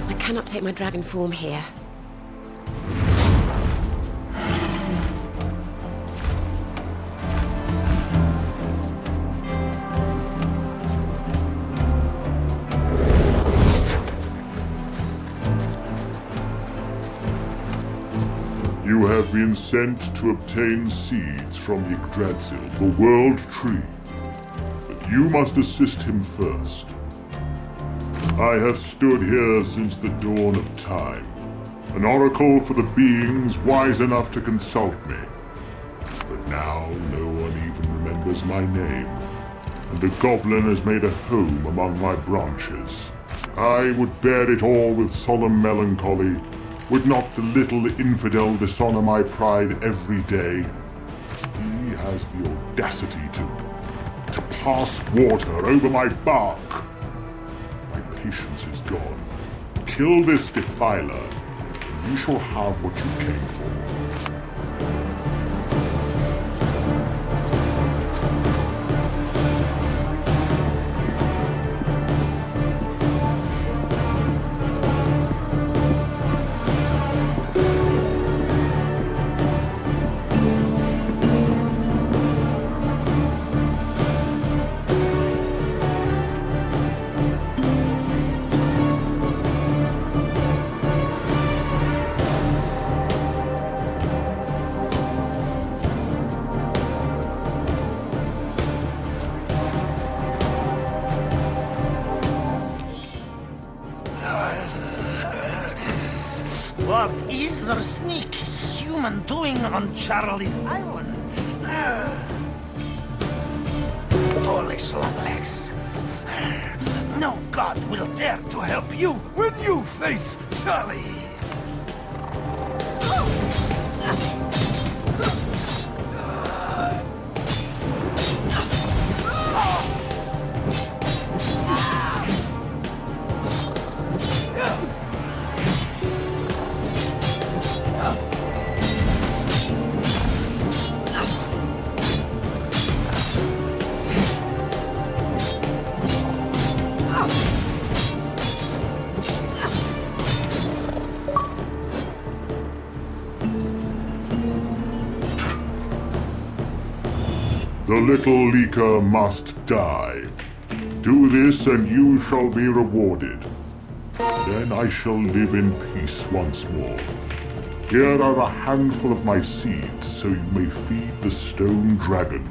I cannot take my dragon form here. You have been sent to obtain seeds from Yggdrasil, the World Tree. But you must assist him first. I have stood here since the dawn of time, an oracle for the beings wise enough to consult me. But now no one even remembers my name, and a goblin has made a home among my branches. I would bear it all with solemn melancholy, would not the little infidel dishonor my pride every day? He has the audacity to pass water over my bark. My patience is gone. Kill this defiler, and you shall have what you came for. What is the sneak human doing on Charlie's Island? Foolish longlegs. No god will dare to help you when you face Charlie. The little leaker must die. Do this and you shall be rewarded. Then I shall live in peace once more. Here are a handful of my seeds, so you may feed the stone dragon.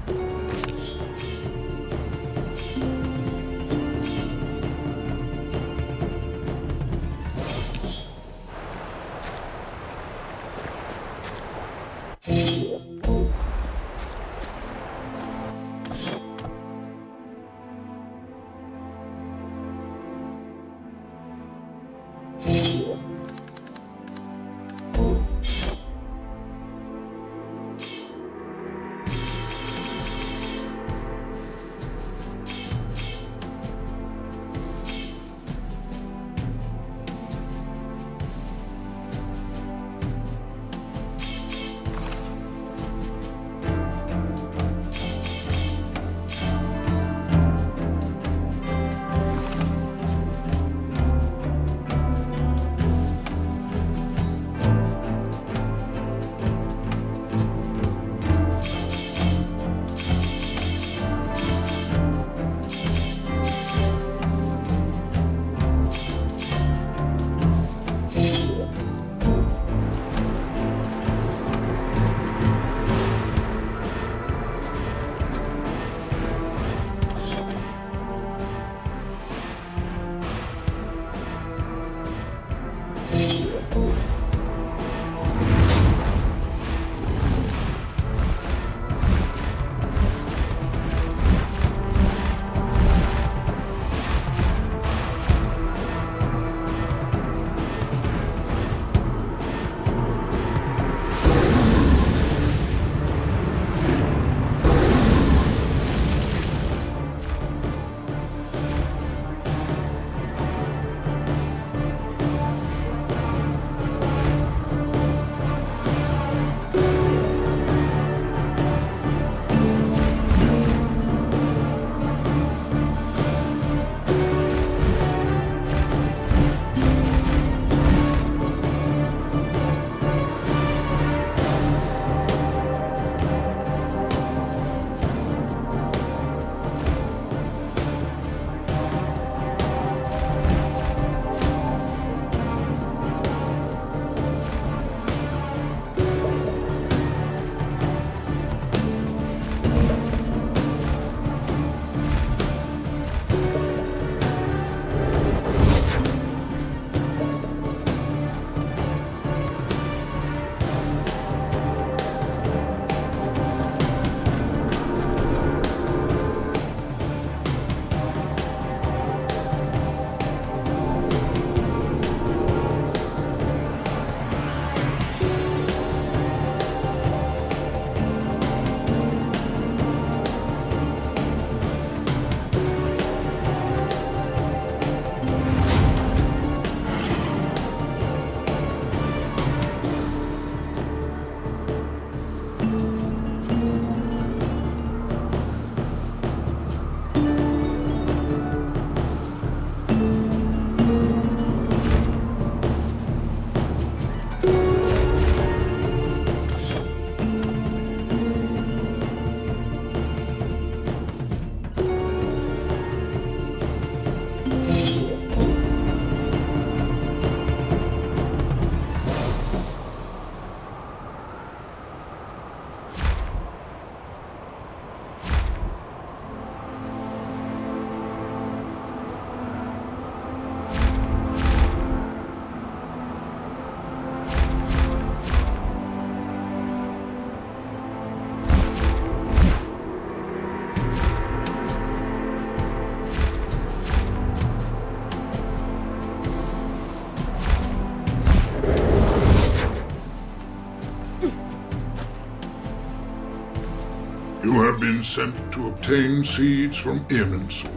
have been sent to obtain seeds from Irminsul,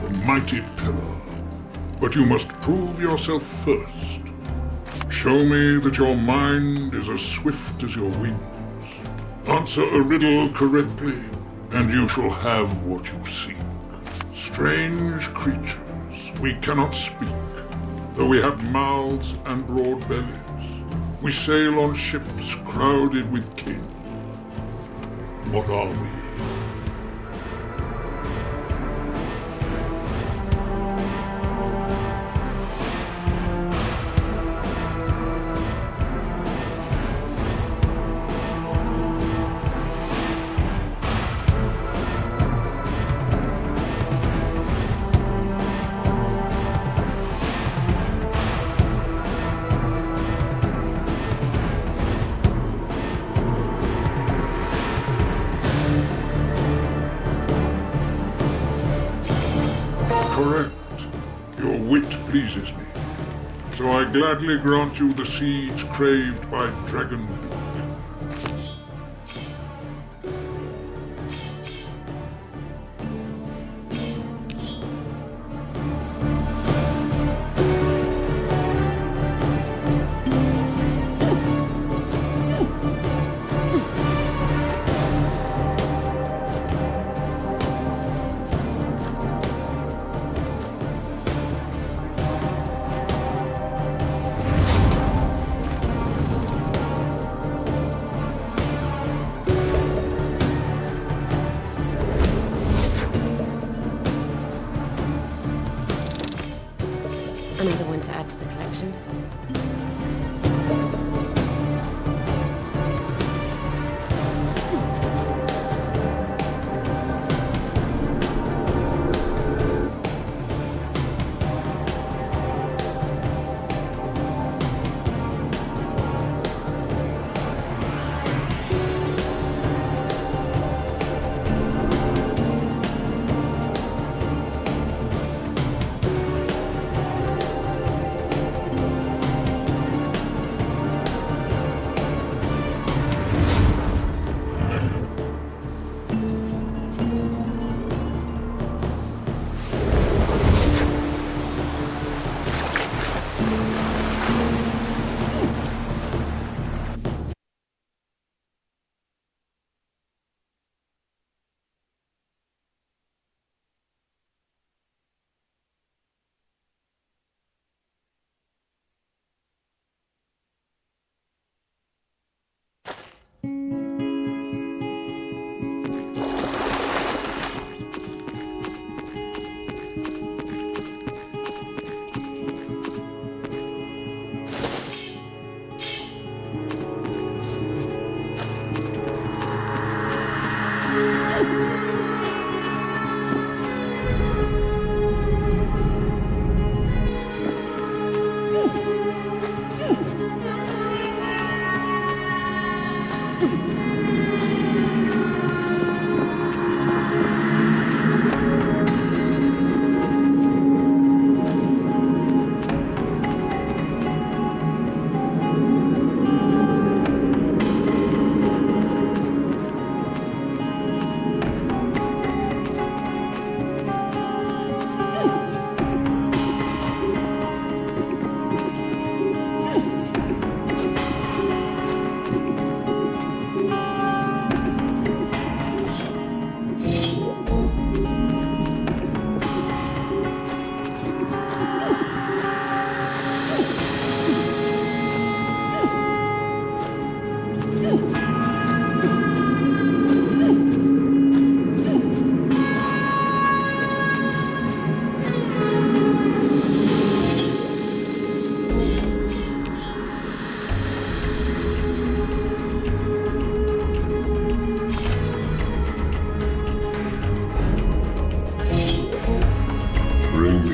the mighty pillar. But you must prove yourself first. Show me that your mind is as swift as your wings. Answer a riddle correctly, and you shall have what you seek. Strange creatures, we cannot speak, though we have mouths and broad bellies. We sail on ships crowded with kin. What are we? Correct. Your wit pleases me. So I gladly grant you the seeds craved by Dragon Beak. Another one to add to the collection.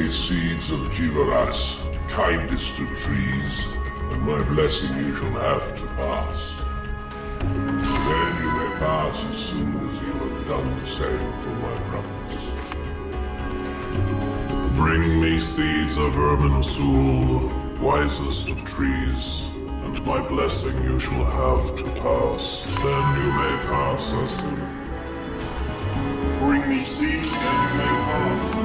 Seeds of Jivaras, kindest of trees, and my blessing you shall have to pass. Then you may pass as soon as you have done the same for my brothers. Bring me seeds of Irminsul, wisest of trees, and my blessing you shall have to pass. Then you may pass as soon. Bring me seeds and you may pass.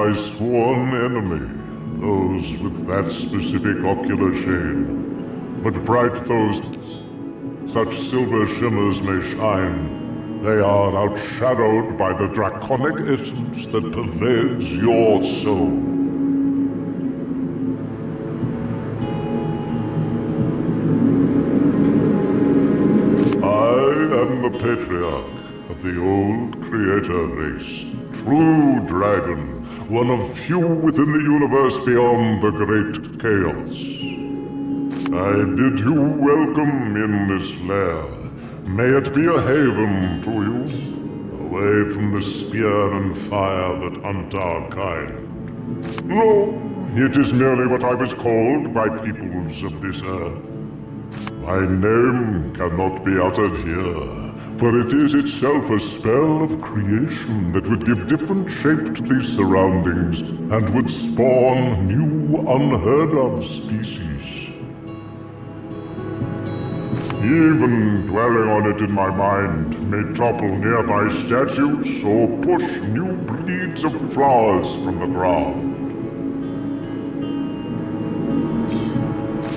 my sworn enemy, those with that specific ocular shade. But bright those such silver shimmers may shine, they are outshadowed by the draconic essence that pervades your soul. I am the patriarch of the old creator race, true dragon, one of few within the universe beyond the great chaos. I bid you welcome in this lair. May it be a haven to you, away from the spear and fire that hunt our kind. No, it is merely what I was called by peoples of this earth. My name cannot be uttered here, for it is itself a spell of creation that would give different shape to these surroundings and would spawn new, unheard-of species. Even dwelling on it in my mind may topple nearby statues or push new breeds of flowers from the ground.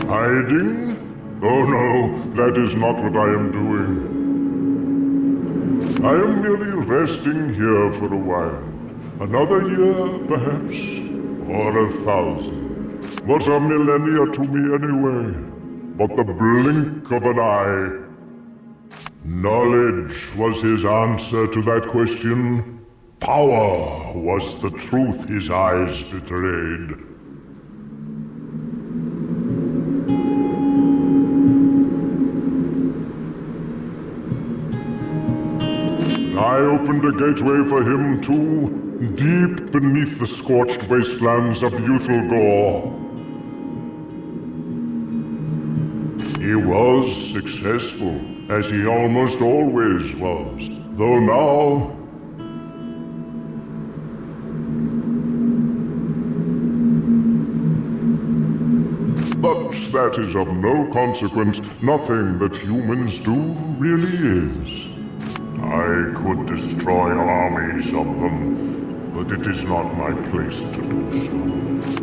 Hiding? Oh no, that is not what I am doing. I am merely resting here for a while. Another year, perhaps, or 1,000. What are millennia to me anyway? But the blink of an eye. Knowledge was his answer to that question. Power was the truth his eyes betrayed. I opened a gateway for him too, deep beneath the scorched wastelands of Yuthalgor. He was successful, as he almost always was, though now... But that is of no consequence. Nothing that humans do really is. I could destroy armies of them, but it is not my place to do so.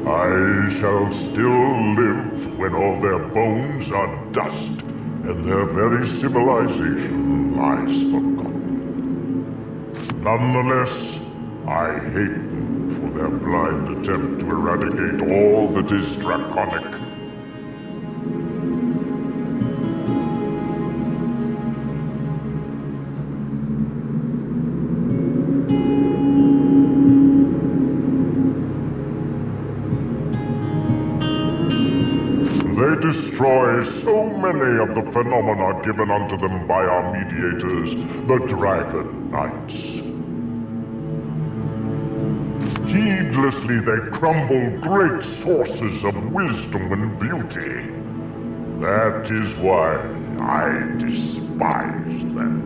I shall still live when all their bones are dust, and their very civilization lies forgotten. Nonetheless, I hate them for their blind attempt to eradicate all that is draconic. They destroy so many of the phenomena given unto them by our mediators, the Dragon Knights. Heedlessly they crumble great sources of wisdom and beauty. That is why I despise them.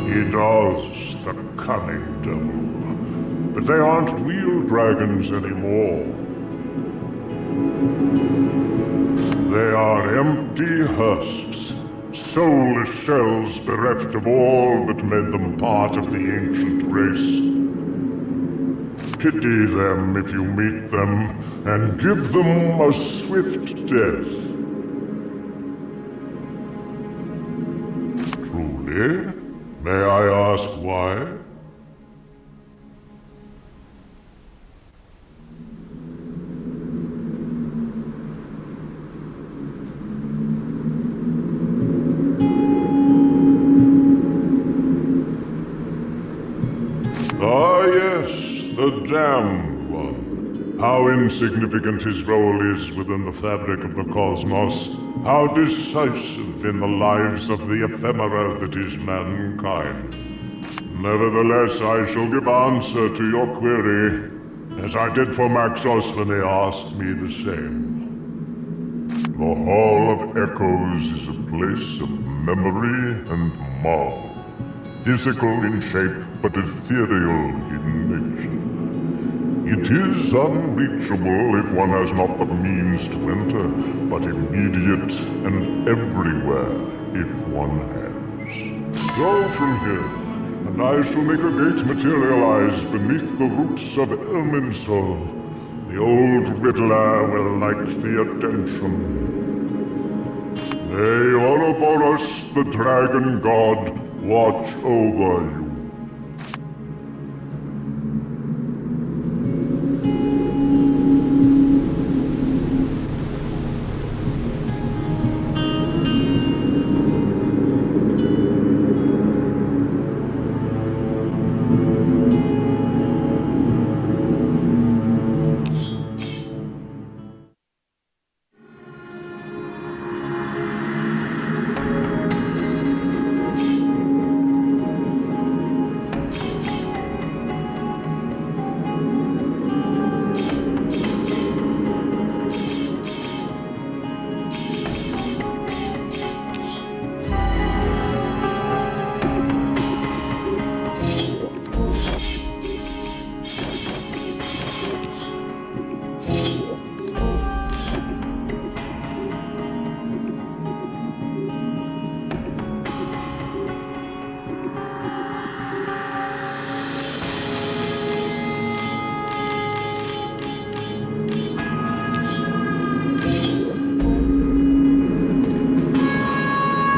He does, the cunning devil. But they aren't real dragons anymore. They are empty husks, soulless shells bereft of all that made them part of the ancient race. Pity them if you meet them, and give them a swift death. Truly? May I ask why? Ah, yes, the damned one. How insignificant his role is within the fabric of the cosmos. How decisive in the lives of the ephemera that is mankind. Nevertheless, I shall give answer to your query, as I did for Maxos when he asked me the same. The Hall of Echoes is a place of memory and marvel. Physical in shape, but ethereal in nature. It is unreachable if one has not the means to enter, but immediate and everywhere if one has. Go from here, and I shall make a gate materialize beneath the roots of Elminster. The old Riddler will like the attention. May Ouroboros, the dragon god, watch over you.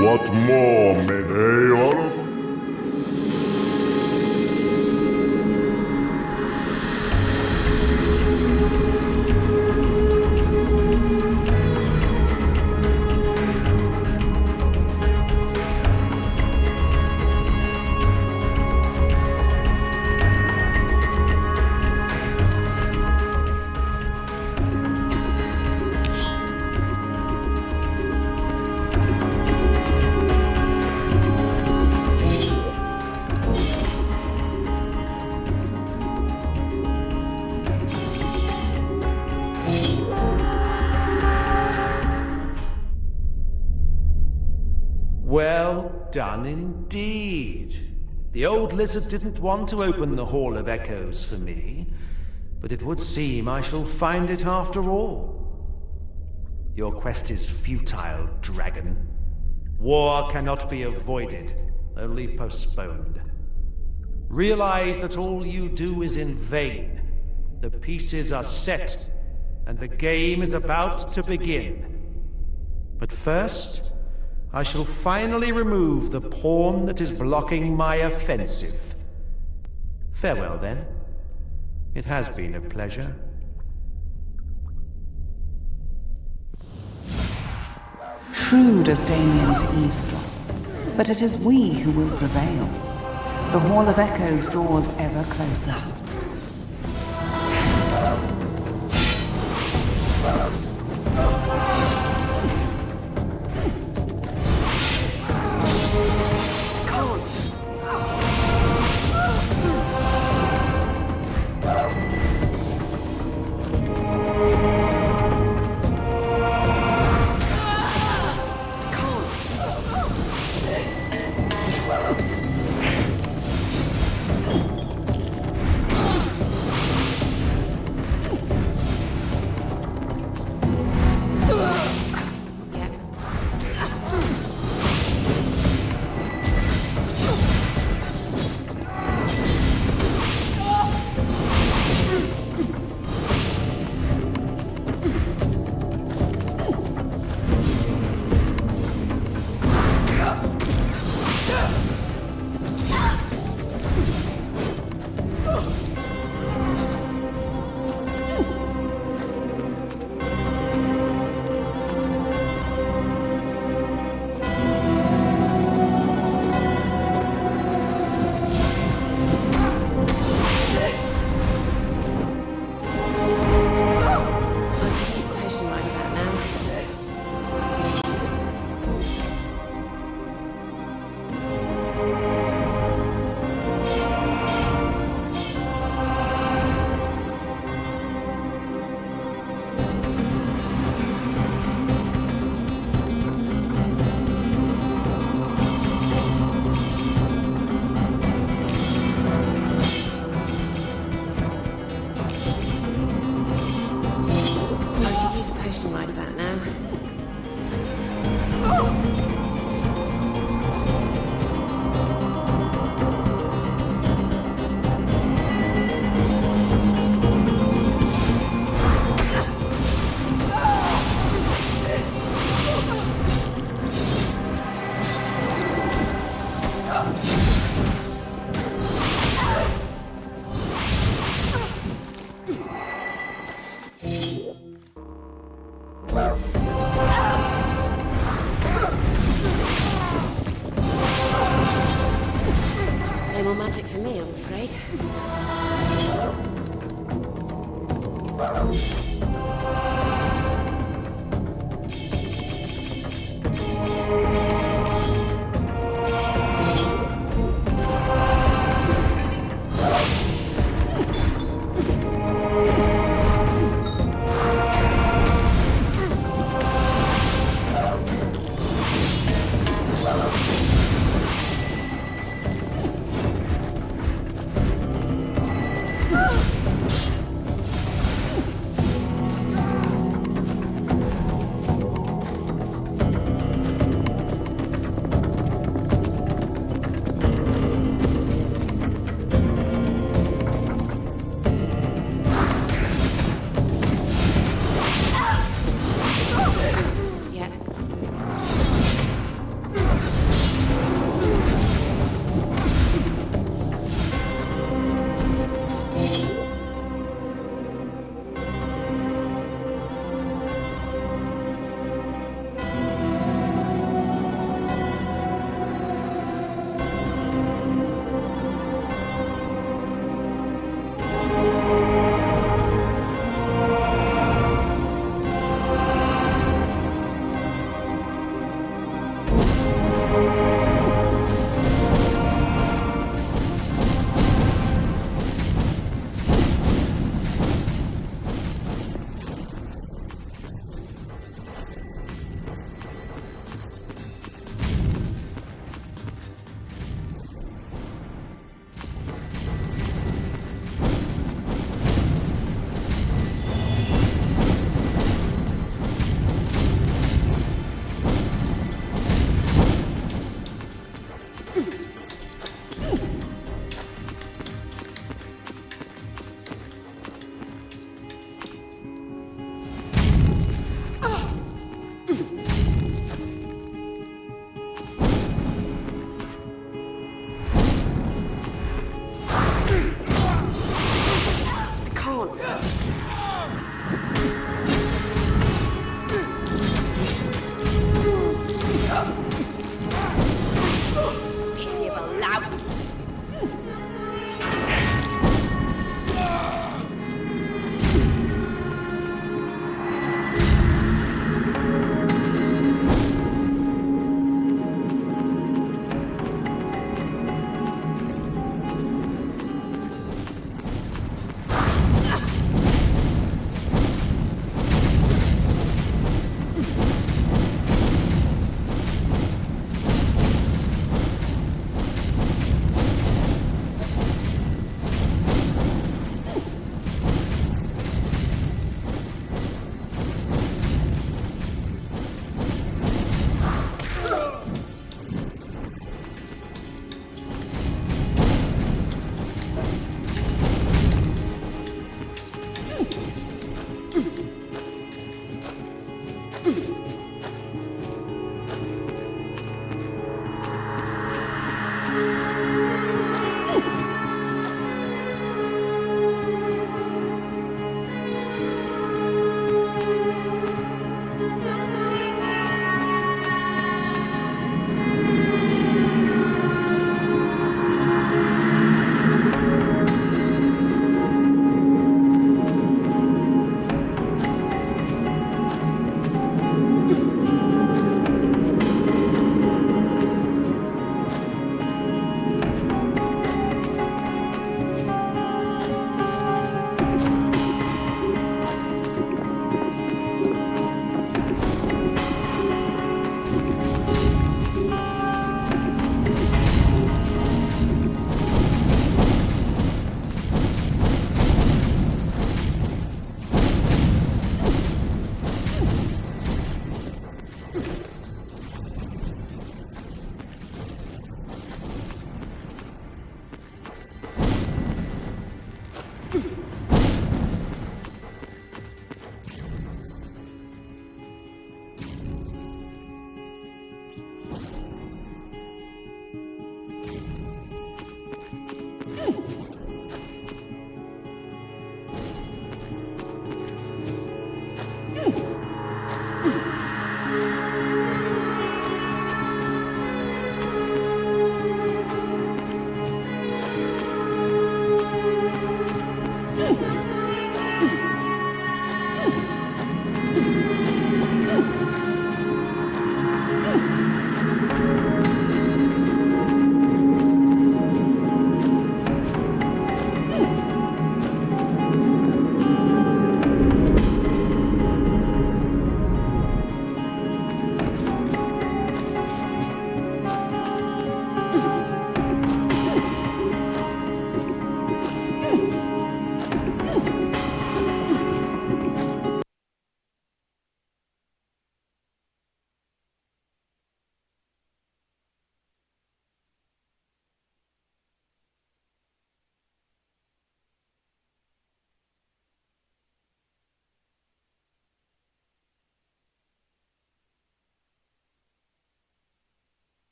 What more may they honor? Well done indeed. The old lizard didn't want to open the Hall of Echoes for me, but it would seem I shall find it after all. Your quest is futile, dragon. War cannot be avoided, only postponed. Realize that all you do is in vain. The pieces are set, and the game is about to begin. But first, I shall finally remove the pawn that is blocking my offensive. Farewell, then. It has been a pleasure. Shrewd of Damien to eavesdrop, but it is we who will prevail. The Hall of Echoes draws ever closer. magic for me, I'm afraid.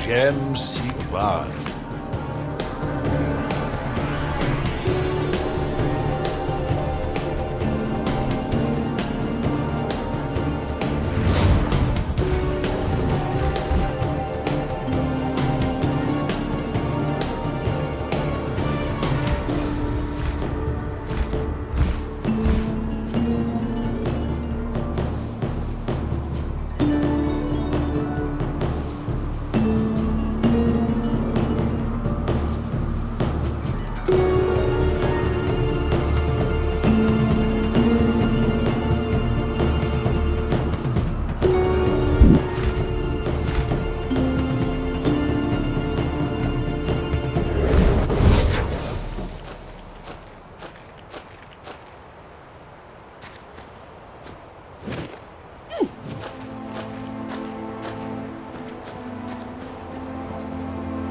j'aime si bad.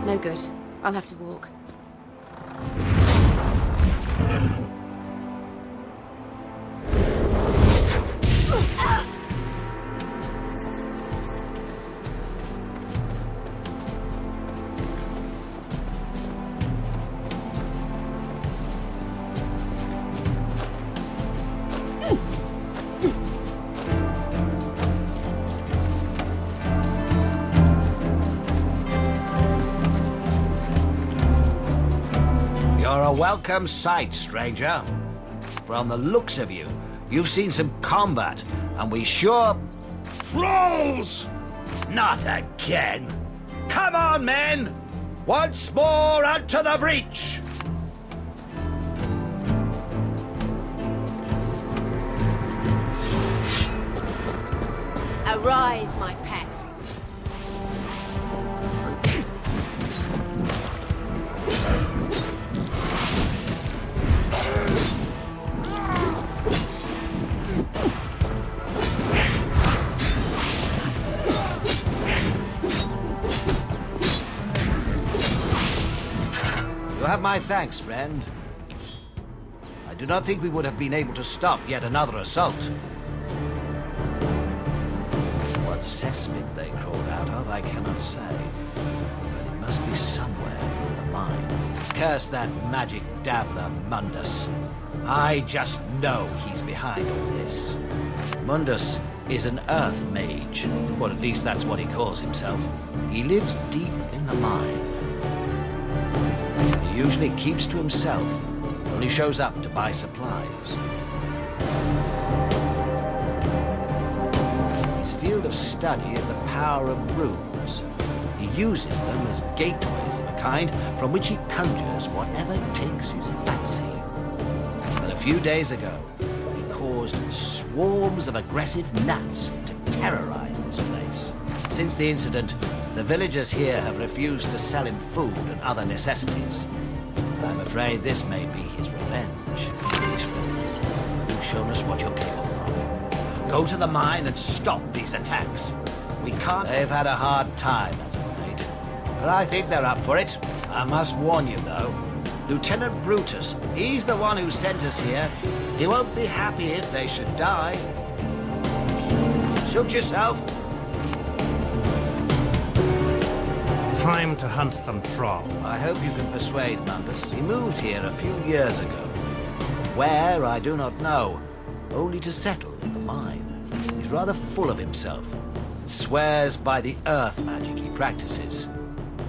No good. I'll have to walk. You're a welcome sight, stranger. From the looks of you, you've seen some combat, and we sure... Trolls! Not again! Come on, men! Once more unto the breach! Arise, my pet. You have my thanks, friend. I do not think we would have been able to stop yet another assault. What cesspit they crawled out of, I cannot say. But it must be somewhere in the mine. Curse that magic dabbler, Mundus. I just know he's behind all this. Mundus is an earth mage, or at least that's what he calls himself. He lives deep in the mine. He usually keeps to himself, only shows up to buy supplies. His field of study is the power of runes. He uses them as gateways of a kind from which he conjures whatever takes his fancy. But a few days ago, he caused swarms of aggressive gnats to terrorize this place. Since the incident, the villagers here have refused to sell him food and other necessities. I'm afraid this may be his revenge. Please, friend, you've shown us what you're capable of. Go to the mine and stop these attacks. We can't... They've had a hard time as of late, but I think they're up for it. I must warn you, though. Lieutenant Brutus, he's the one who sent us here. He won't be happy if they should die. Suit yourself. Time to hunt some troll. I hope you can persuade Mundus. He moved here a few years ago. Where, I do not know, only to settle in the mine. He's rather full of himself, and swears by the earth magic he practices.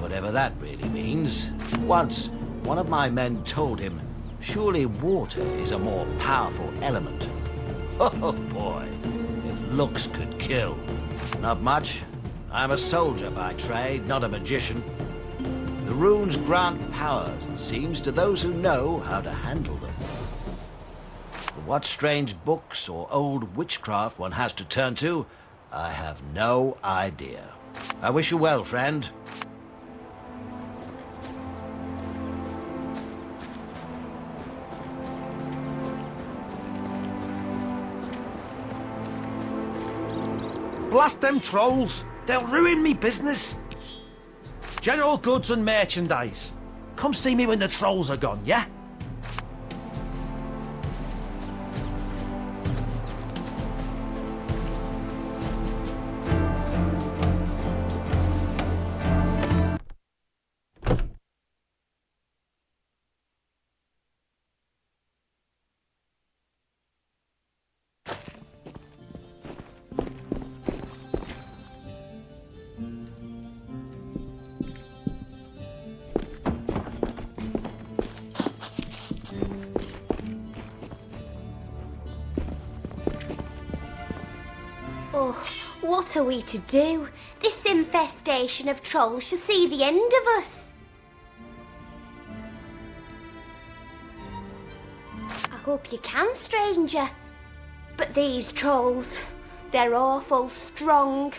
Whatever that really means. Once, one of my men told him, surely water is a more powerful element. Oh boy, if looks could kill. Not much. I'm a soldier by trade, not a magician. The runes grant powers, it seems, to those who know how to handle them. But what strange books or old witchcraft one has to turn to, I have no idea. I wish you well, friend. Blast them trolls! They'll ruin me business! General goods and merchandise. Come see me when the trolls are gone, yeah? What are we to do? This infestation of trolls should see the end of us. I hope you can, stranger. But these trolls, they're awful strong.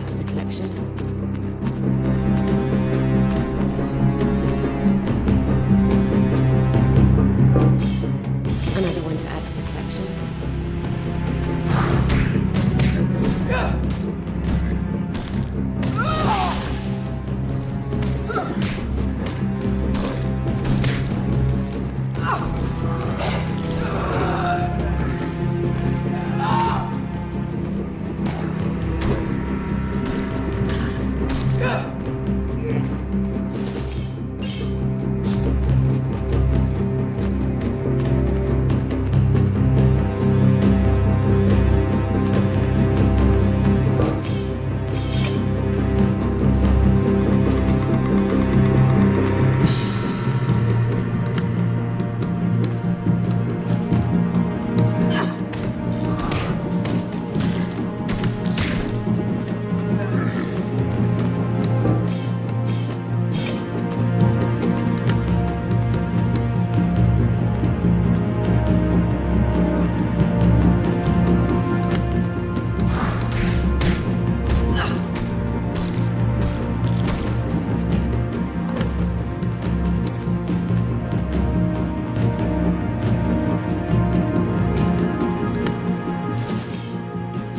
add to the collection. Another one to add to the collection.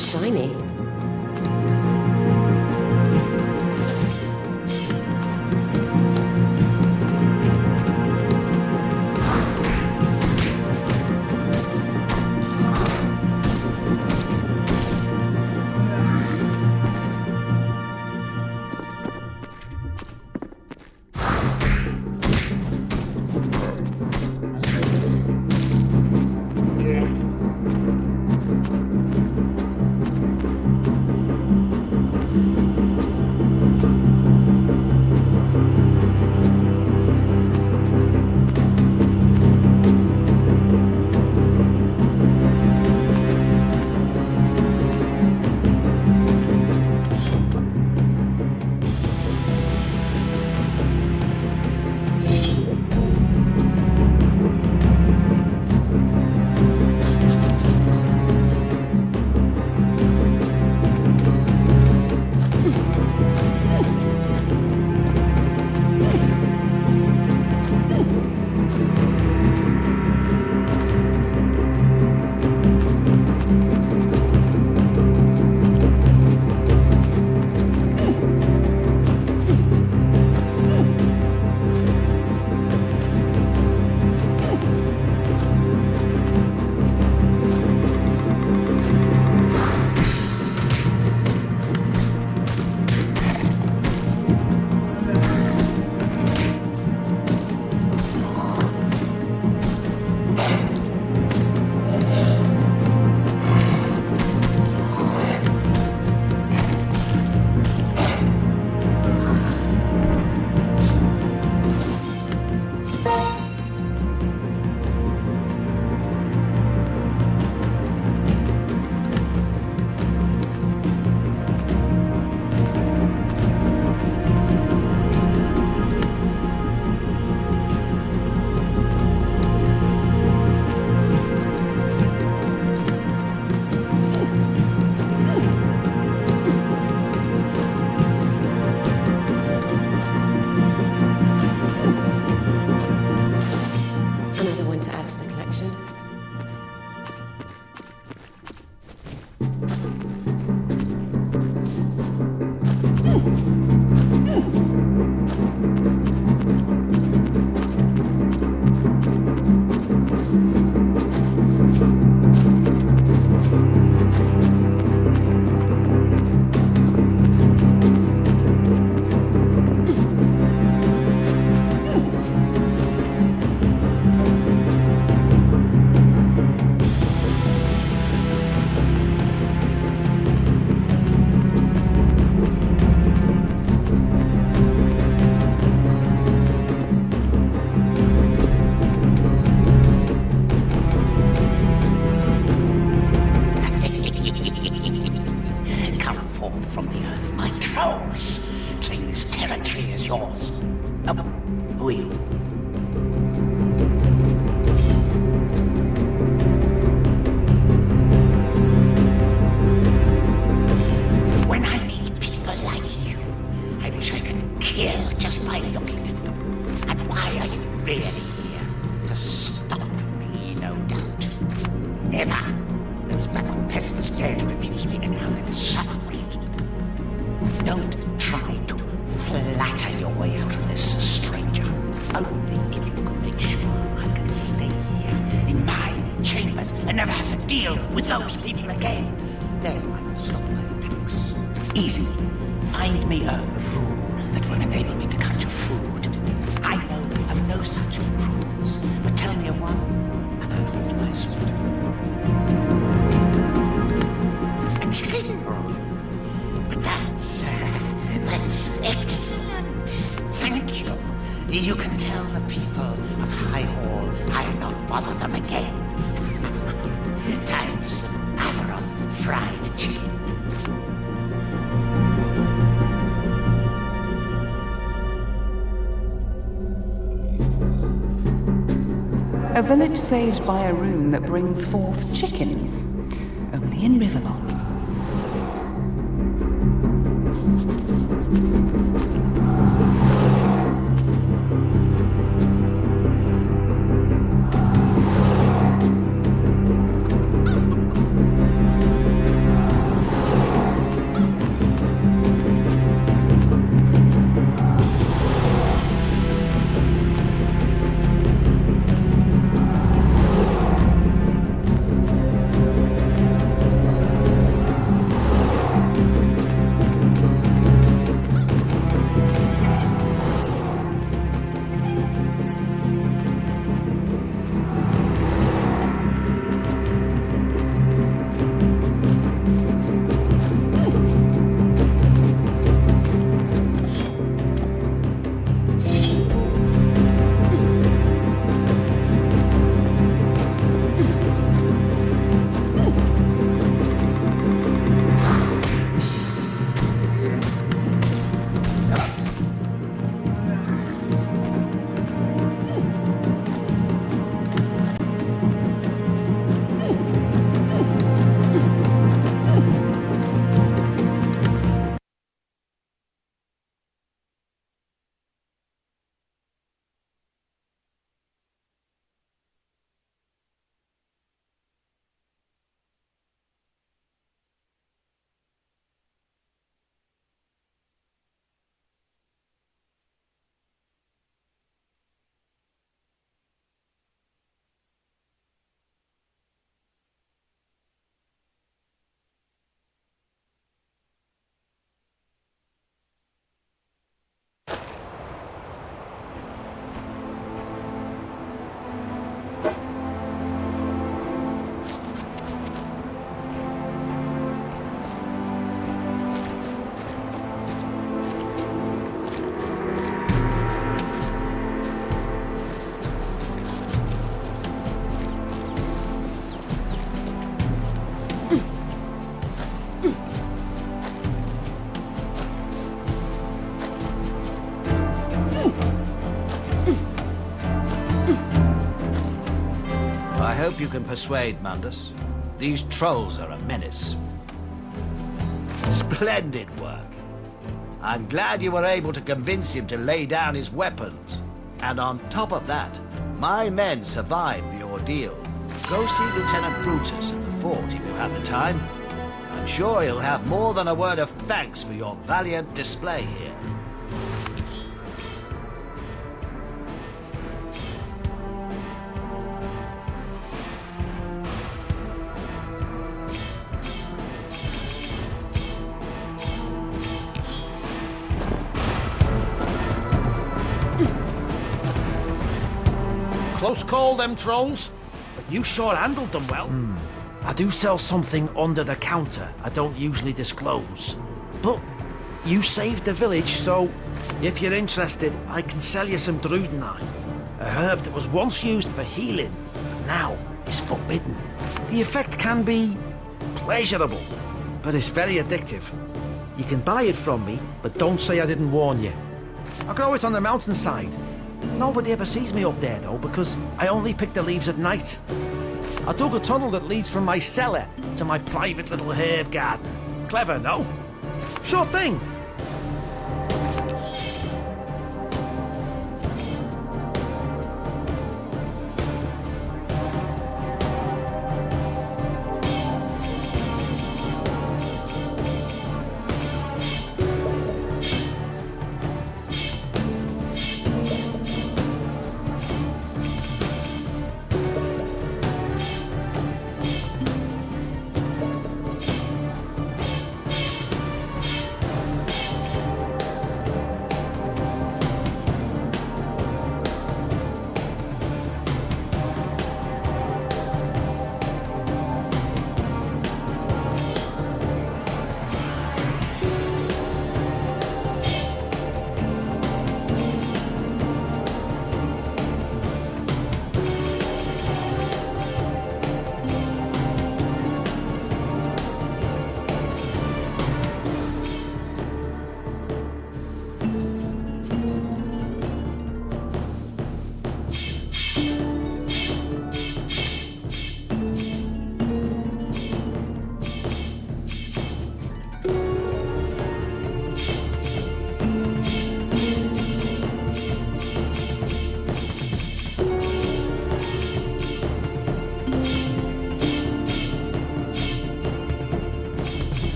Shiny. to refuse me, and now then suffer for it. Don't try to flatter your way out of this, stranger. Only if you can make sure I can stay here in my chambers and never have to deal with those people again. Then I will stop my attacks. Easy. Find me a rune that will enable me to catch food. I know of no such runes, but tell me of one, and I'll hold my sword. A chicken rune? But that's excellent. Thank you. You can tell the people of High Hall I'll not bother them again. Time for some Avaroth fried chicken. A village saved by a rune that brings forth chickens. Only in Riverlock. I hope you can persuade Mundus. These trolls are a menace. Splendid work. I'm glad you were able to convince him to lay down his weapons. And on top of that, my men survived the ordeal. Go see Lieutenant Brutus at the fort if you have the time. I'm sure he'll have more than a word of thanks for your valiant display here. Close call, them trolls. But you sure handled them well. I do sell something under the counter I don't usually disclose. But you saved the village, so if you're interested, I can sell you some Draconis. A herb that was once used for healing, but now is forbidden. The effect can be pleasurable, but it's very addictive. You can buy it from me, but don't say I didn't warn you. I grow it on the mountainside. Nobody ever sees me up there, though, because I only pick the leaves at night. I dug a tunnel that leads from my cellar to my private little herb garden. Clever, no? Sure thing.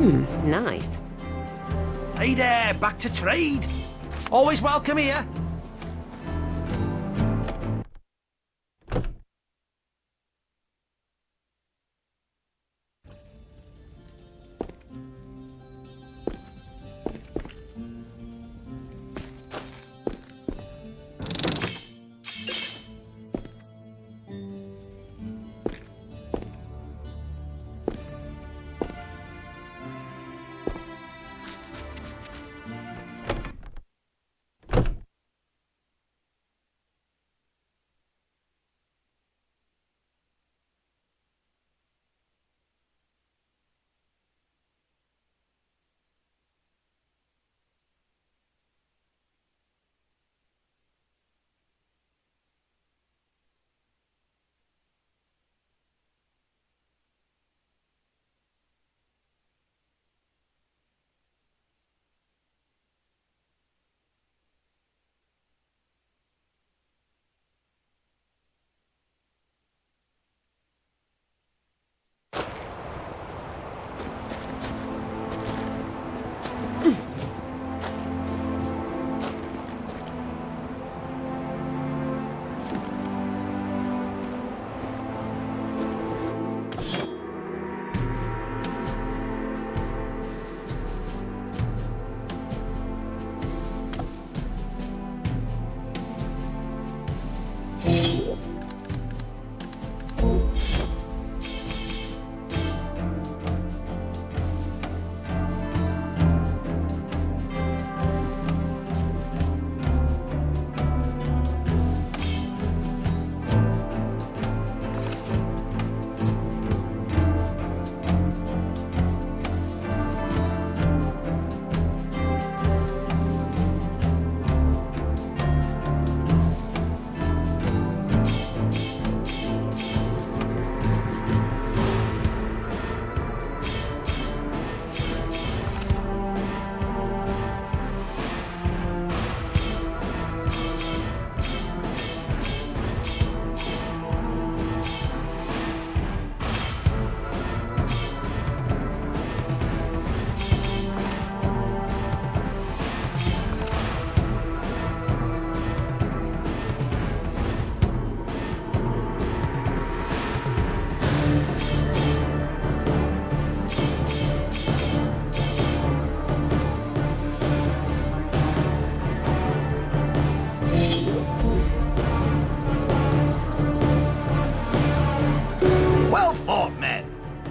Nice. Hey there, back to trade. Always welcome here.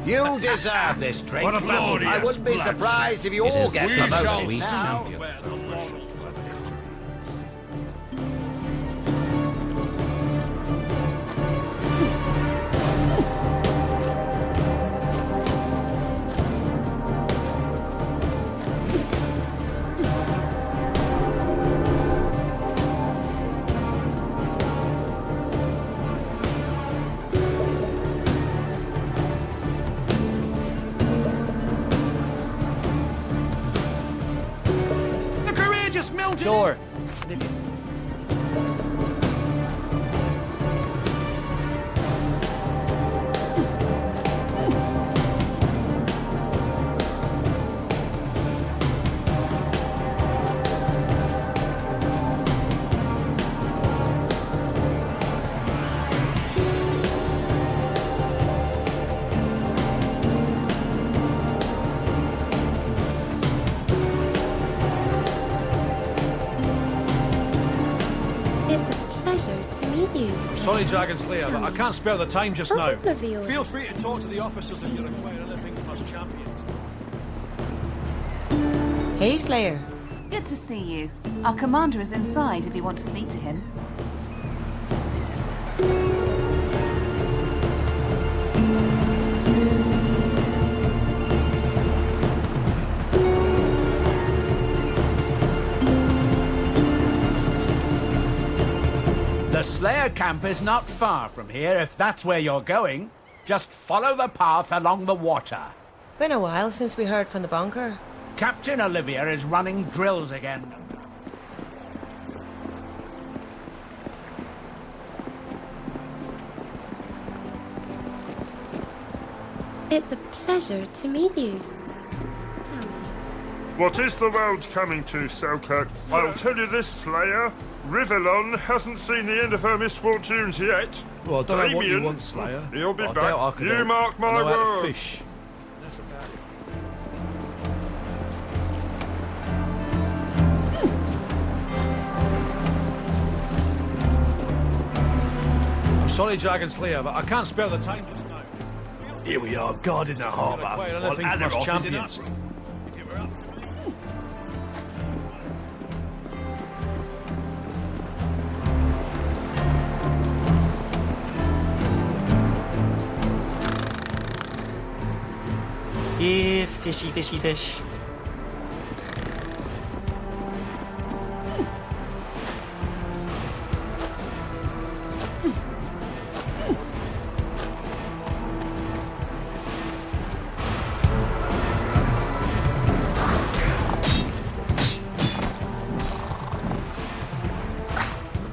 You deserve this, Drake. What a glorious I wouldn't be splash. surprised if you all get We promoted. shall Now, The career just melted. Sure. It's a pleasure to meet you, sir. Sorry, Dragon Slayer, but I can't spare the time just now. Welcome of the order. Feel free to talk to the officers if you require anything from us champions. Hey, Slayer. Good to see you. Our commander is inside if you want to speak to him. The Slayer camp is not far from here, if that's where you're going. Just follow the path along the water. Been a while since we heard from the bunker. Captain Olivia is running drills again. It's a pleasure to meet you, sir. What is the world coming to, Selkirk? I'll tell you this, Slayer. Rivellon hasn't seen the end of her misfortunes yet. Well, I don't know what you Damien, want, Slayer. he'll be I back. doubt I can You help. mark my I know how to words. fish. That's about it. I'm sorry, Dragon Slayer, but I can't spare the time just now. Here we are, guarding the harbour, Quite while anything from us Adaroth is in champions. uproar. If you were up to me. Here, fishy, fishy, fish.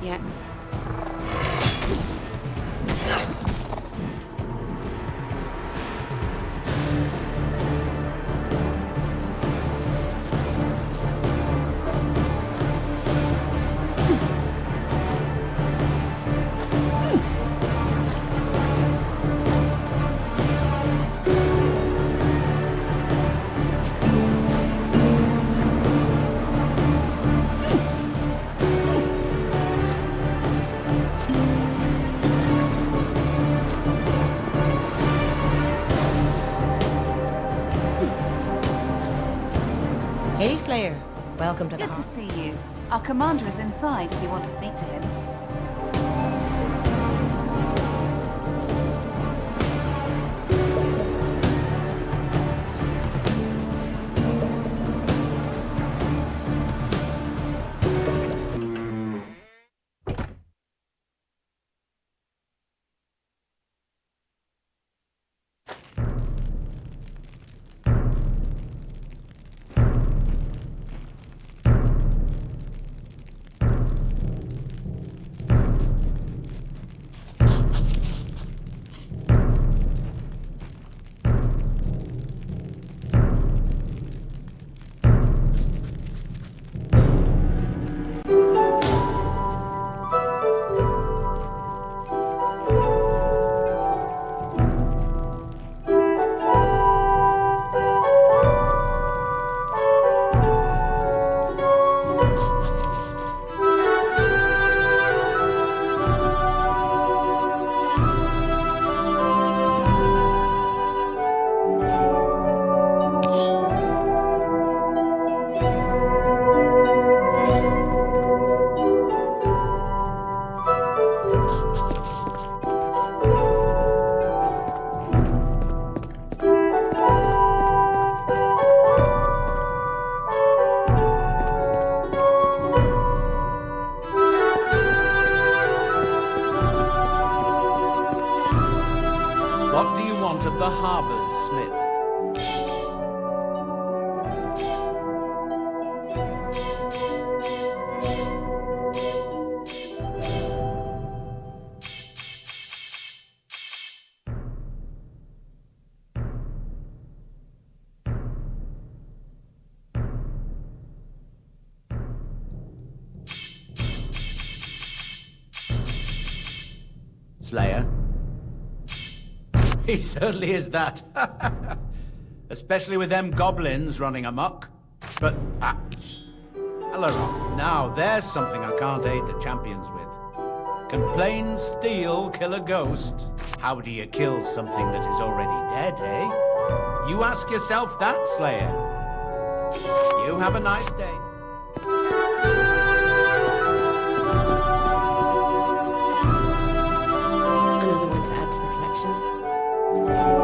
Yeah. Hey, Slayer. Welcome to the Good to harbor. see you. Our commander is inside if you want to speak to him. What do you want of the harbour's smith? Slayer? He certainly is that. Especially with them goblins running amok. But, Alaroth, now there's something I can't aid the champions with. Can plain steel kill a ghost? How do you kill something that is already dead, eh? You ask yourself that, Slayer. You have a nice day. Another one to add to the collection.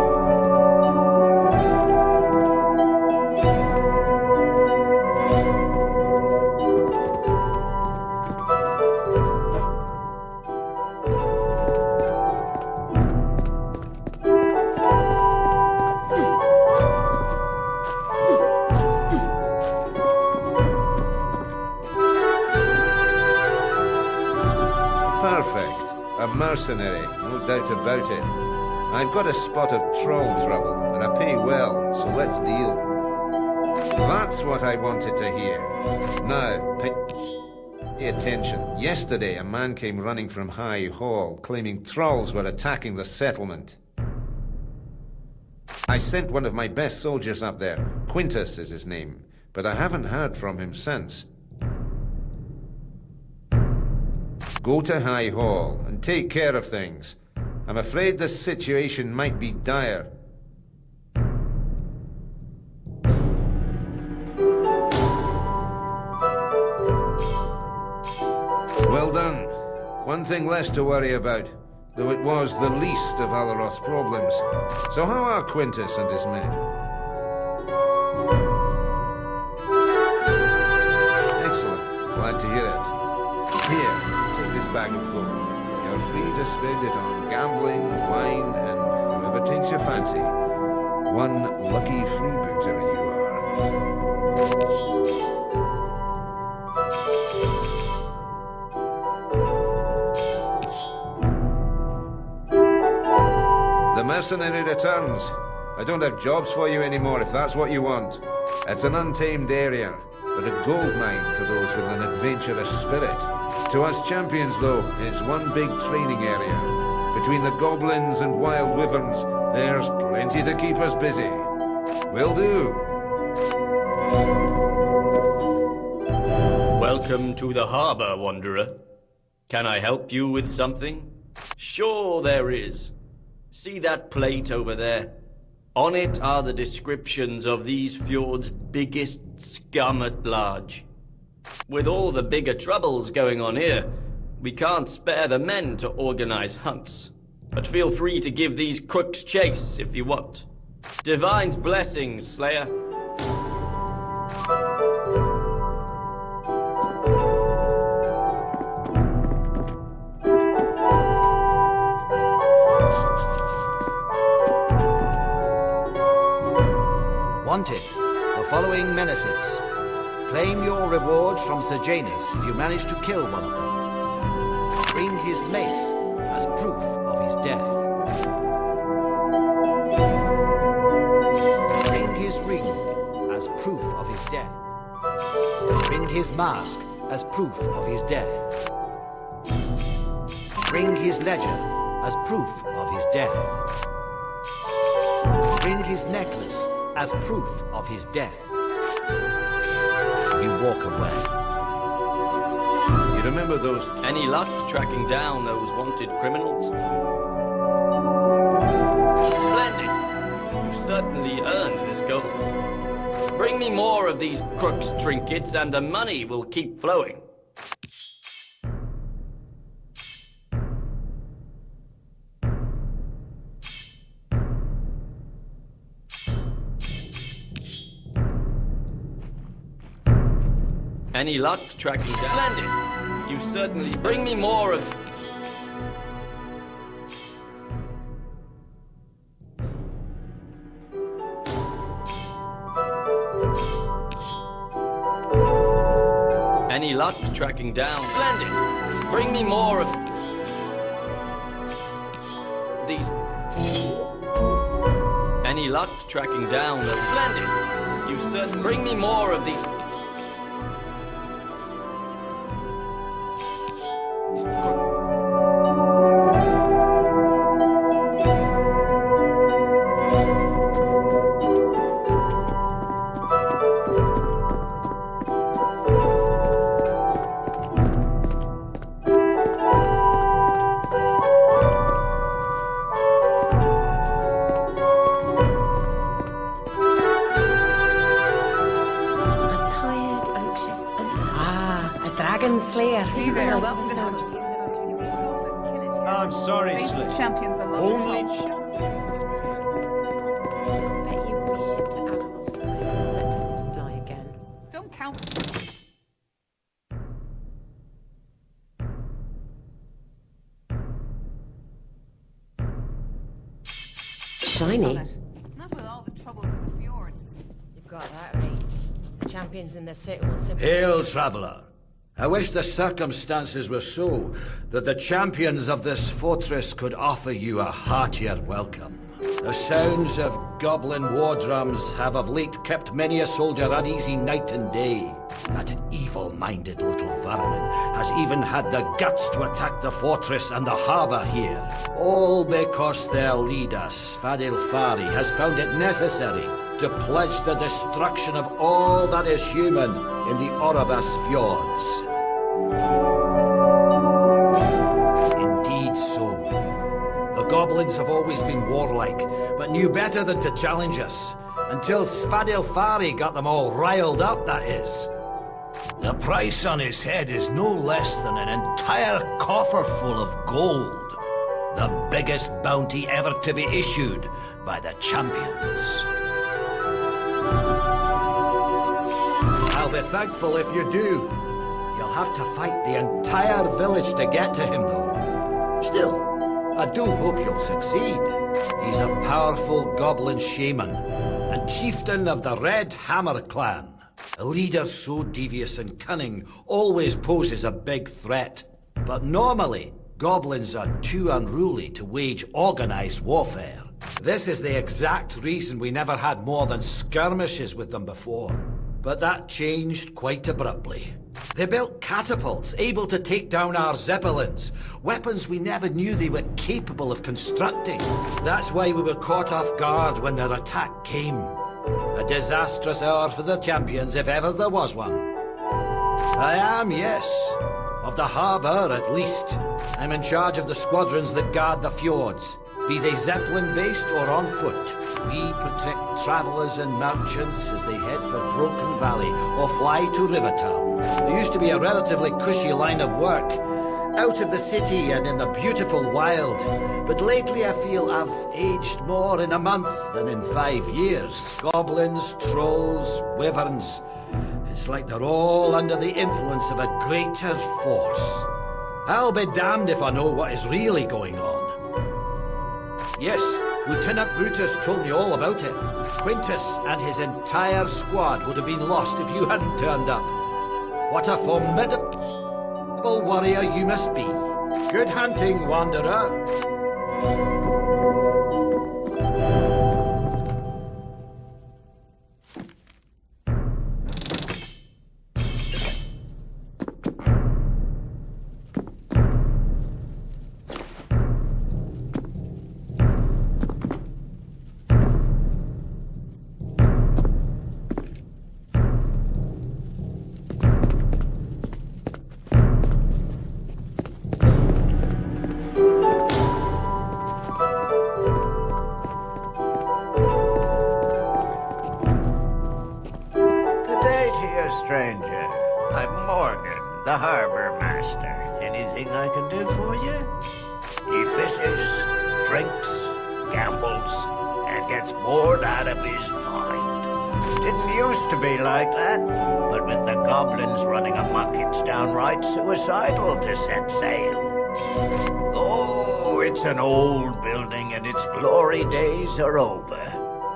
Perfect. A mercenary, no doubt about it. I've got a spot of troll trouble, and I pay well, so let's deal. That's what I wanted to hear. Now, pay attention. Yesterday, a man came running from High Hall, claiming trolls were attacking the settlement. I sent one of my best soldiers up there. Quintus is his name, but I haven't heard from him since. Go to High Hall and take care of things. I'm afraid the situation might be dire. Well done. One thing less to worry about, though it was the least of Alaroth's problems. So how are Quintus and his men? Excellent. Glad to hear it. Here, take this bag of gold. You're free to spend it on gambling, wine, and whoever takes your fancy. One lucky freebooter you are. The mercenary returns. I don't have jobs for you anymore if that's what you want. It's an untamed area, but a gold mine for those with an adventurous spirit. To us champions, though, it's one big training area. Between the goblins and wild wyverns, there's plenty to keep us busy. Will do. Welcome to the harbor, Wanderer. Can I help you with something? Sure there is. See that plate over there? On it are the descriptions of these fjords' biggest scum at large. With all the bigger troubles going on here, we can't spare the men to organize hunts. But feel free to give these crooks chase if you want. Divine's blessings, Slayer. Wanted, the following menaces. Claim your rewards from Draconis if you manage to kill one of them. Bring his mace as proof of his death. Bring his ring as proof of his death. Bring his mask as proof of his death. Bring his ledger as proof of his death. Bring his necklace as proof of his death. You walk away. You remember those... Any luck tracking down those wanted criminals? Splendid! You certainly earned this gold. Bring me more of these crooks' trinkets and the money will keep flowing. Any luck tracking down? Splendid! You certainly bring me more of... Any luck tracking down? Splendid! Bring me more of... these... Any luck tracking down? Splendid! You certainly... Bring me more of these... Slayer. Hey there, welcome to I'm sorry, Slayer. Champions are Only Bet you will be shipped to Alaroth for the settlement to fly again. Don't count. Shiny. Not with all the troubles in the fjords. You've got that right. The champions in the city will simply... Hail, traveller. I wish the circumstances were so that the champions of this fortress could offer you a heartier welcome. The sounds of goblin war drums have of late kept many a soldier uneasy night and day. That evil-minded little vermin has even had the guts to attack the fortress and the harbour here. All because their leader, Svadilfari, has found it necessary to pledge the destruction of all that is human in the Orobas fjords. Indeed so. The goblins have always been warlike, but knew better than to challenge us. Until Svadilfari got them all riled up, that is. The price on his head is no less than an entire coffer full of gold. The biggest bounty ever to be issued by the champions. I'll be thankful if you do. You'll have to fight the entire village to get to him, though. Still, I do hope you'll succeed. He's a powerful goblin shaman and chieftain of the Red Hammer clan. A leader so devious and cunning always poses a big threat. But normally, goblins are too unruly to wage organized warfare. This is the exact reason we never had more than skirmishes with them before. But that changed quite abruptly. They built catapults able to take down our zeppelins, weapons we never knew they were capable of constructing. That's why we were caught off guard when their attack came. A disastrous hour for the champions, if ever there was one. I am, yes. Of the harbour, at least. I'm in charge of the squadrons that guard the fjords, be they Zeppelin-based or on foot. We protect travellers and merchants as they head for Broken Valley or fly to Rivertown. There used to be a relatively cushy line of work, out of the city and in the beautiful wild. But lately I feel I've aged more in a month than in 5 years. Goblins, trolls, wyverns. It's like they're all under the influence of a greater force. I'll be damned if I know what is really going on. Yes, Lieutenant Brutus told me all about it. Quintus and his entire squad would have been lost if you hadn't turned up. What a formidable warrior you must be. Good hunting, wanderer. Stranger, I'm Morgan, the harbor master. Anything I can do for you? He fishes, drinks, gambles, and gets bored out of his mind. Didn't used to be like that, but with the goblins running amok, it's downright suicidal to set sail. Oh, it's an old building and its glory days are over.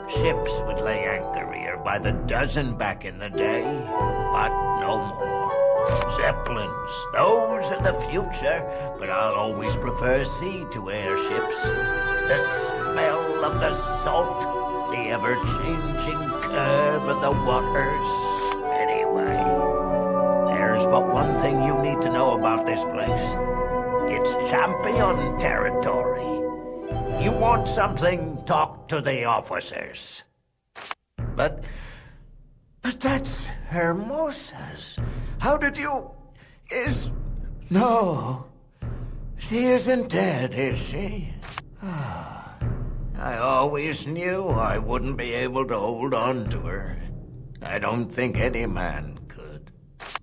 Ships would lay anchor here by the dozen back in the day, but no more. Zeppelins, those are the future, but I'll always prefer sea to airships. The smell of the salt, the ever-changing curve of the waters. Anyway, there's but one thing you need to know about this place. It's champion territory. You want something, talk to the officers. But that's Hermosa's. How did you... No. She isn't dead, is she? I always knew I wouldn't be able to hold on to her. I don't think any man could.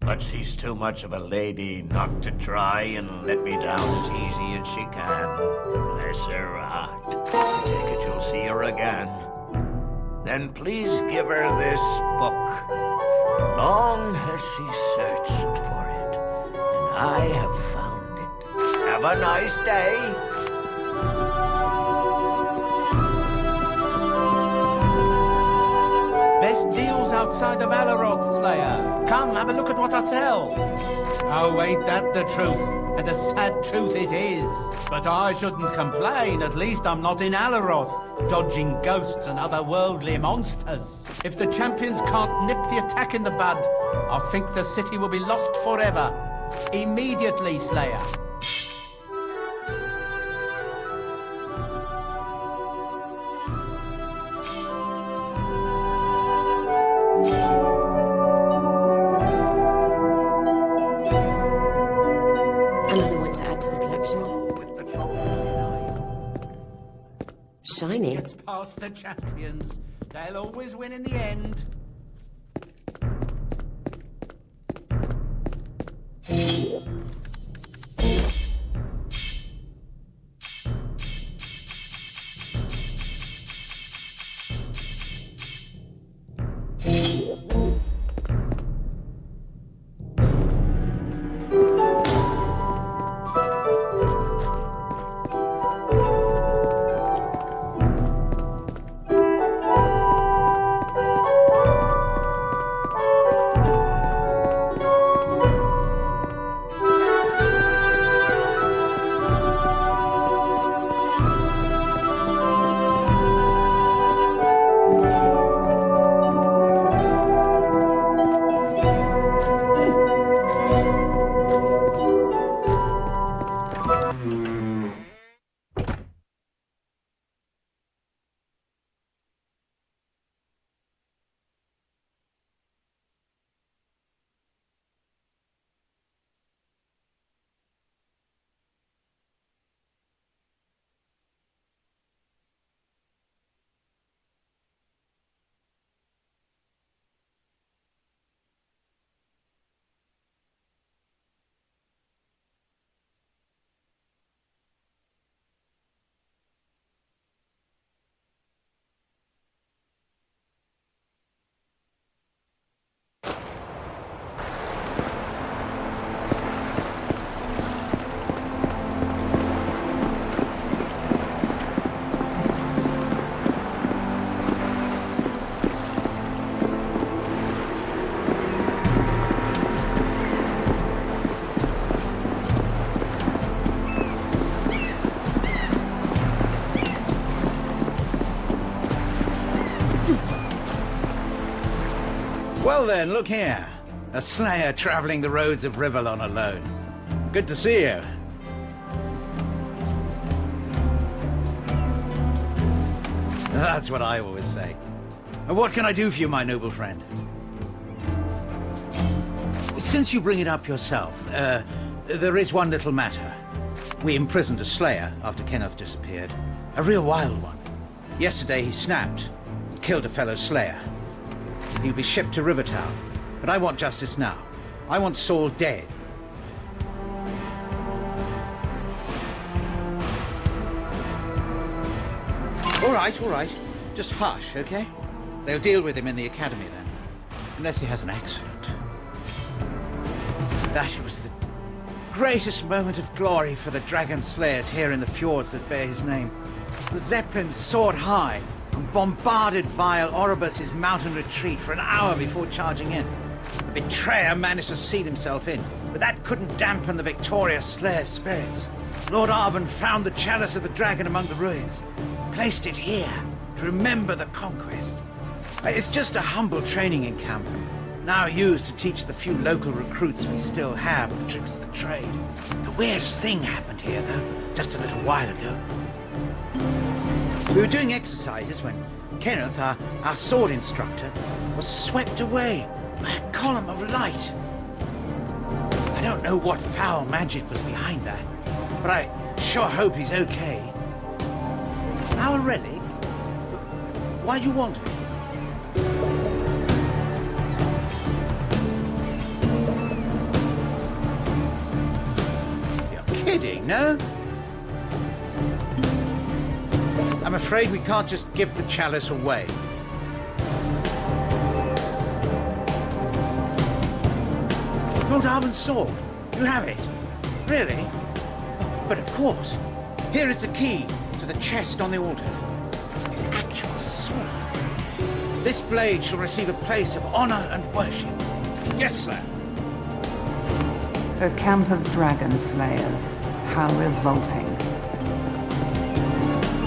But she's too much of a lady not to try and let me down as easy as she can. Bless her heart. I take it you'll see her again. Then please give her this book. Long has she searched for it, and I have found it. Have a nice day. Best deals outside of Alaroth, Slayer. Come, have a look at what I sell. Oh, ain't that the truth? And the sad truth it is. But I shouldn't complain. At least I'm not in Alaroth, dodging ghosts and other worldly monsters. If the champions can't nip the attack in the bud, I think the city will be lost forever. Immediately, Slayer. Another one to add to the collection. Shiny. Gets past the champions. They'll always win in the end. Well then, look here. A slayer traveling the roads of Rivellon alone. Good to see you. That's what I always say. What can I do for you, my noble friend? Since you bring it up yourself, there is one little matter. We imprisoned a slayer after Kenneth disappeared. A real wild one. Yesterday he snapped, killed a fellow slayer. He'll be shipped to Rivertown, but I want justice now. I want Saul dead. All right. Just hush, okay? They'll deal with him in the academy then. Unless he has an accident. That was the greatest moment of glory for the dragon slayers here in the fjords that bear his name. The Zeppelin soared high and bombarded vile Orobus's mountain retreat for an hour before charging in. The betrayer managed to seat himself in, but that couldn't dampen the victorious slayer's spirits. Lord Arben found the chalice of the dragon among the ruins, placed it here to remember the conquest. It's just a humble training encampment, now used to teach the few local recruits we still have the tricks of the trade. The weirdest thing happened here, though, just a little while ago. We were doing exercises when Kenneth, our sword instructor, was swept away by a column of light. I don't know what foul magic was behind that, but I sure hope he's okay. Our relic? Why do you want it? You're kidding, no? I'm afraid we can't just give the chalice away. Lord Arben's sword. You have it. Really? But of course. Here is the key to the chest on the altar. His actual sword. This blade shall receive a place of honor and worship. Yes, sir. A camp of dragon slayers. How revolting.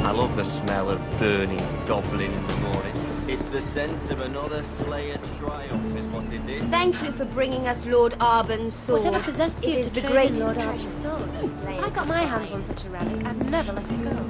I love the smell of burning goblin in the morning. It's the sense of another slayer triumph is what it is. Thank you for bringing us Lord Arben's sword. Whatever possessed you It to is the trade in greatest Lord treasure. Arben's sword? If I got my hands on such a relic, I'd never let it go.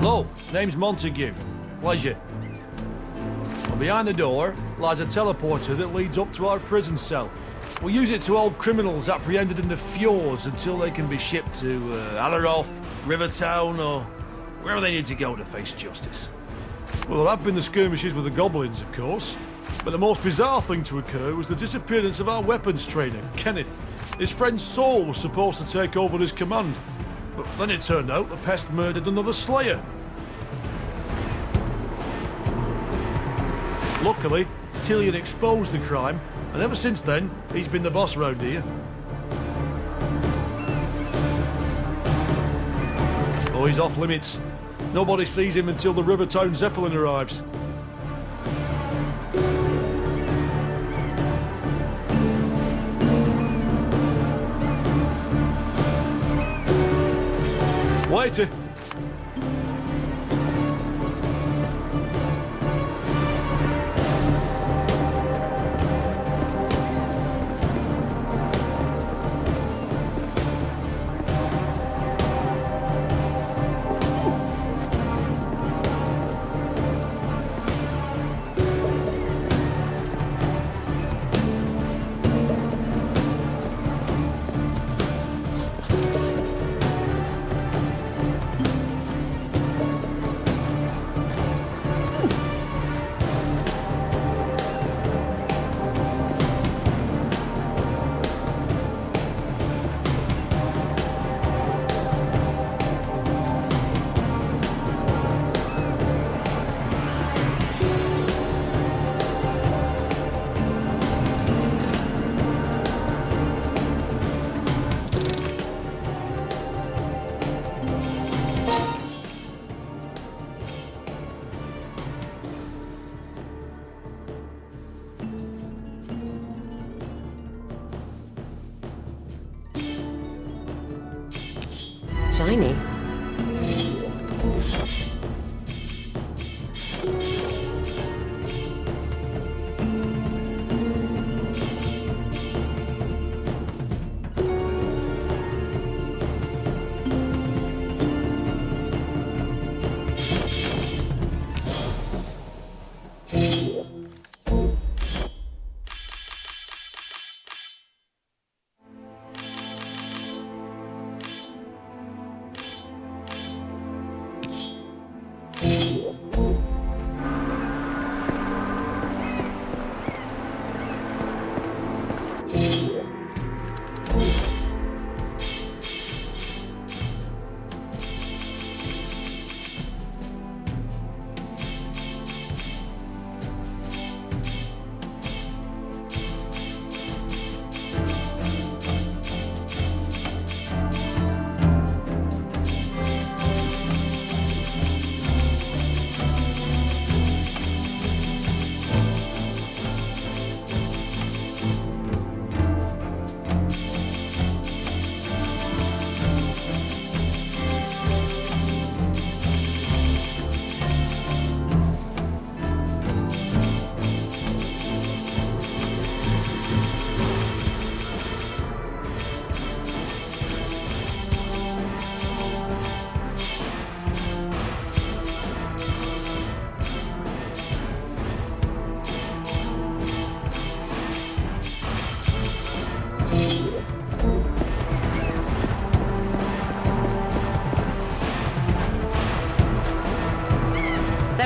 Hello, name's Montague. Pleasure. Well, behind the door lies a teleporter that leads up to our prison cell. We use it to hold criminals apprehended in the fjords until they can be shipped to Alaroth, Rivertown, or wherever they need to go to face justice. Well, there have been the skirmishes with the goblins, of course, but the most bizarre thing to occur was the disappearance of our weapons trainer, Kenneth. His friend Saul was supposed to take over his command, but then it turned out the pest murdered another slayer. Luckily, Tillian exposed the crime, and ever since then, he's been the boss round here. Oh, he's off limits. Nobody sees him until the Rivertown Zeppelin arrives. Waiter! Shiny.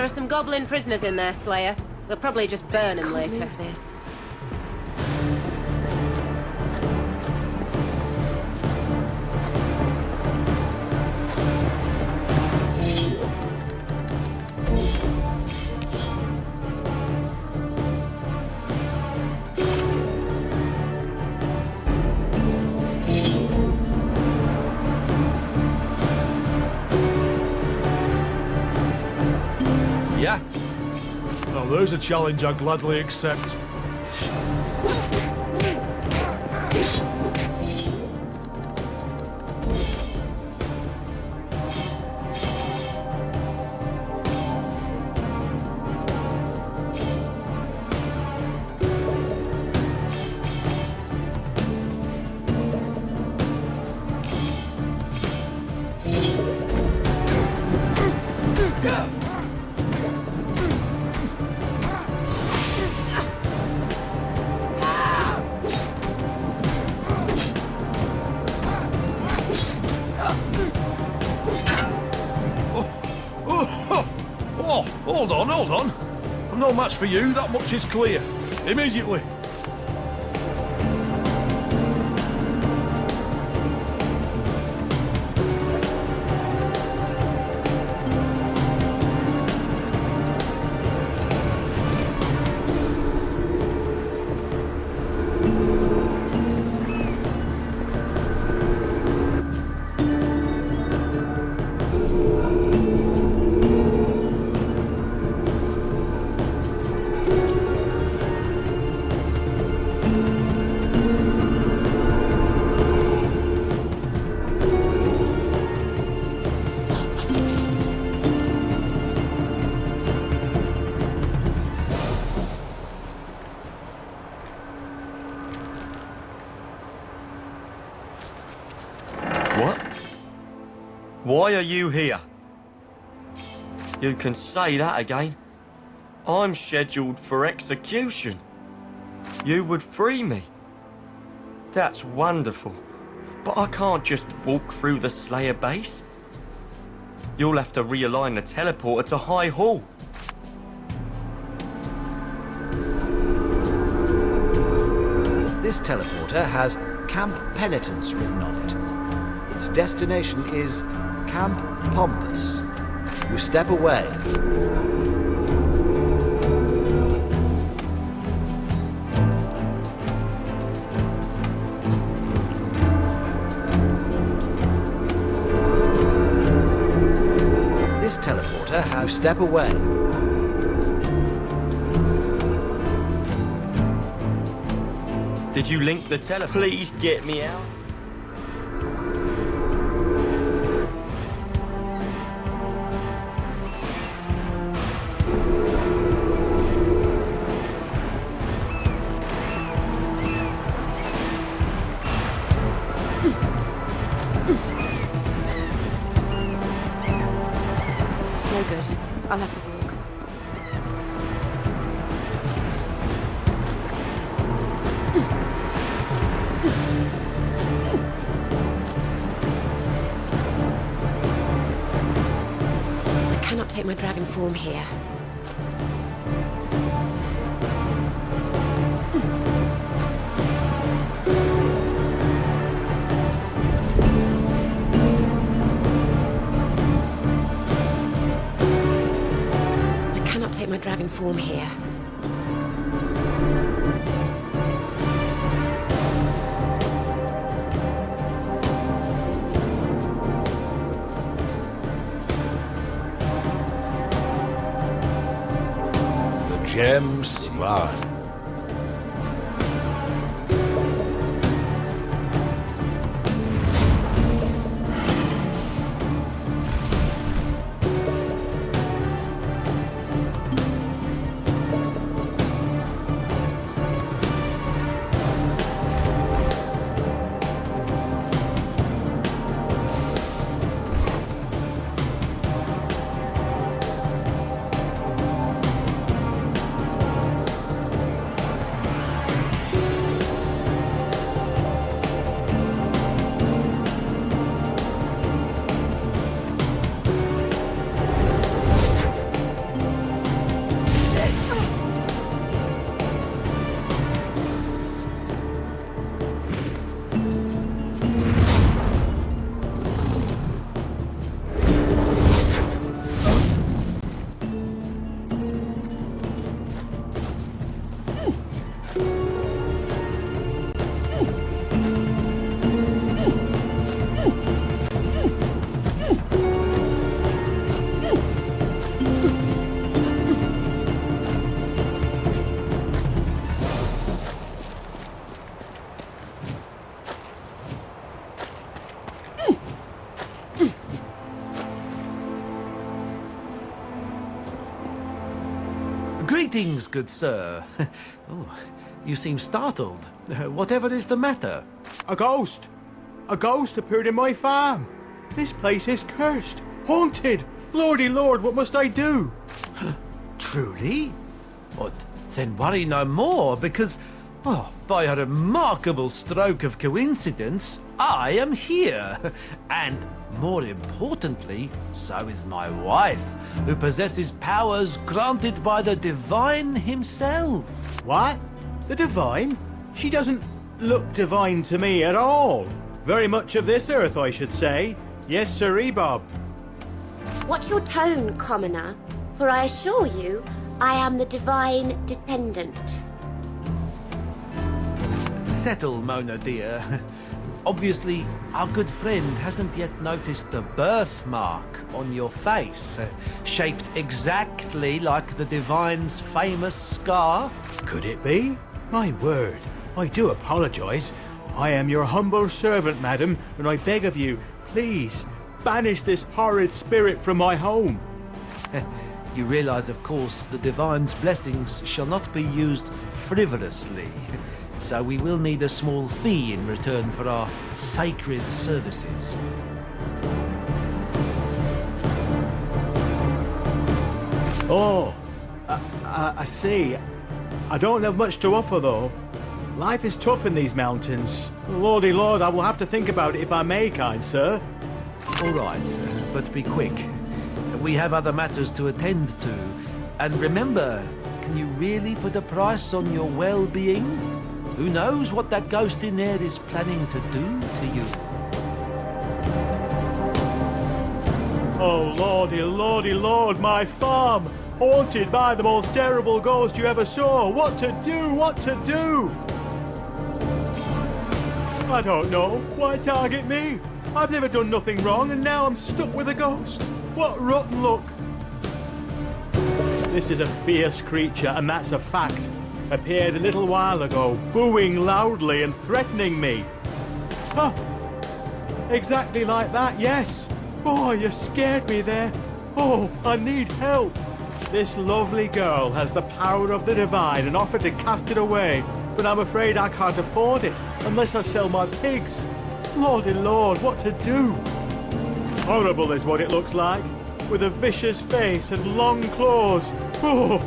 There are some goblin prisoners in there, Slayer. We'll probably just burn them later. Move this. Yeah? Well, there's a challenge I gladly accept. Hold on. I'm no match for you, that much is clear. Immediately. What? Why are you here? You can say that again. I'm scheduled for execution. You would free me. That's wonderful. But I can't just walk through the Slayer base. You'll have to realign the teleporter to High Hall. This teleporter has Camp Penitence written on it. Its destination is Camp Pompous. You step away. This teleporter has you step away. Did you link the teleporter? Please get me out. No good. I'll have to walk. I cannot take my dragon form here. Take my dragon form here. The gems lie. Greetings, good sir. Oh, you seem startled. Whatever is the matter? A ghost! A ghost appeared in my farm. This place is cursed, haunted. Lordy Lord, what must I do? Truly? But then worry no more, because, by a remarkable stroke of coincidence, I am here. And more importantly, so is my wife, who possesses powers granted by the Divine himself. What? The Divine? She doesn't look divine to me at all. Very much of this earth, I should say. Yes, sirree, Bob. What's your tone, commoner? For I assure you, I am the divine descendant. Settle, Mona dear. Obviously, our good friend hasn't yet noticed the birthmark on your face, shaped exactly like the Divine's famous scar. Could it be? My word, I do apologize. I am your humble servant, madam, and I beg of you, please, banish this horrid spirit from my home. You realize, of course, the Divine's blessings shall not be used frivolously. So we will need a small fee in return for our sacred services. Oh, I see. I don't have much to offer, though. Life is tough in these mountains. Lordy Lord, I will have to think about it if I may, kind sir. All right, but be quick. We have other matters to attend to. And remember, can you really put a price on your well-being? Who knows what that ghost in there is planning to do to you? Oh, lordy, lordy, lord, my farm! Haunted by the most terrible ghost you ever saw! What to do? What to do? I don't know. Why target me? I've never done nothing wrong, and now I'm stuck with a ghost. What rotten luck! This is a fierce creature, and that's a fact. Appeared a little while ago, booing loudly and threatening me. Huh. Exactly like that, yes. Oh, you scared me there. Oh, I need help. This lovely girl has the power of the divine and offered to cast it away, but I'm afraid I can't afford it unless I sell my pigs. Lordy Lord, what to do? Horrible is what it looks like, with a vicious face and long claws. Oh.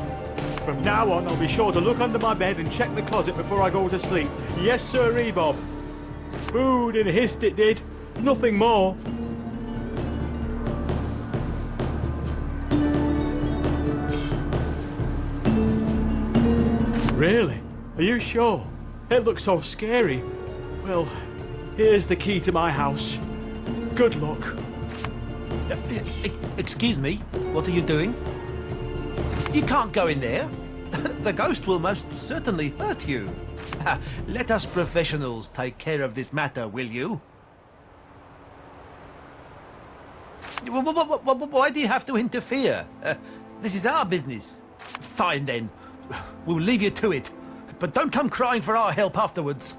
From now on, I'll be sure to look under my bed and check the closet before I go to sleep. Yes, sirree, Bob. Booed and hissed it did. Nothing more. Really? Are you sure? It looks so scary. Well, here's the key to my house. Good luck. Excuse me, what are you doing? You can't go in there. The ghost will most certainly hurt you. Let us professionals take care of this matter, will you? Why do you have to interfere? This is our business. Fine then. We'll leave you to it. But don't come crying for our help afterwards.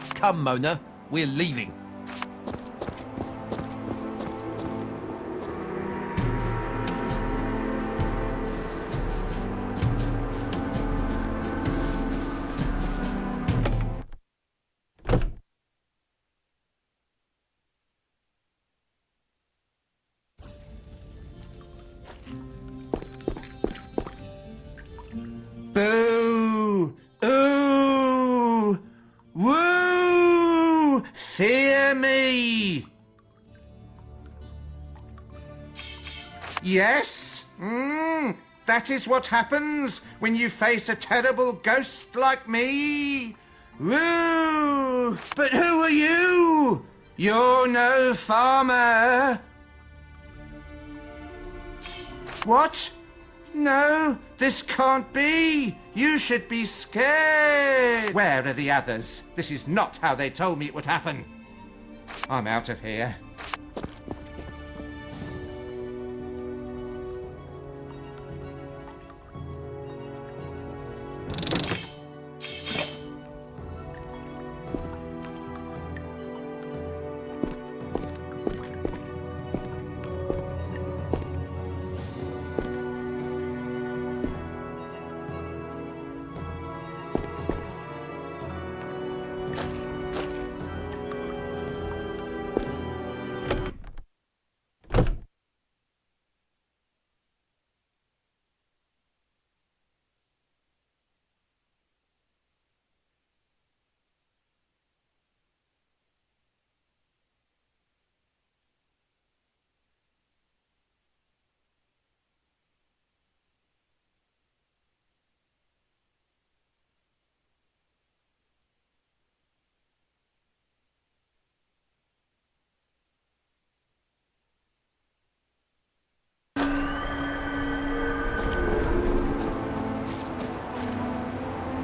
Come, Mona. We're leaving. Boo! Ooh! Woo! Fear me! Yes? That is what happens when you face a terrible ghost like me. Woo! But who are you? You're no farmer. What? No, this can't be. You should be scared. Where are the others? This is not how they told me it would happen. I'm out of here.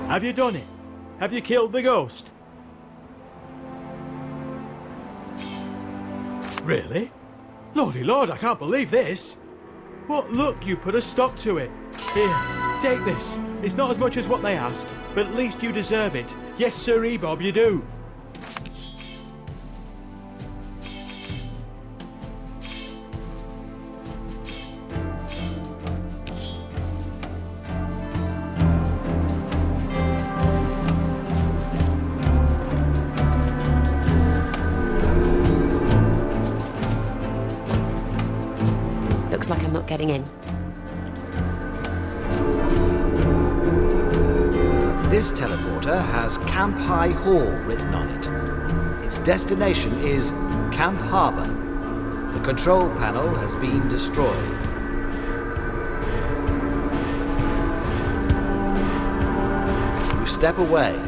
Have you done it? Have you killed the ghost? Really? Lordy Lord, I can't believe this. What luck you put a stop to it. Here, take this. It's not as much as what they asked, but at least you deserve it. Yes, sirree, Bob, you do. Looks like I'm not getting in. This teleporter has Camp High Hall written on it. Its destination is Camp Harbor. The control panel has been destroyed. You step away.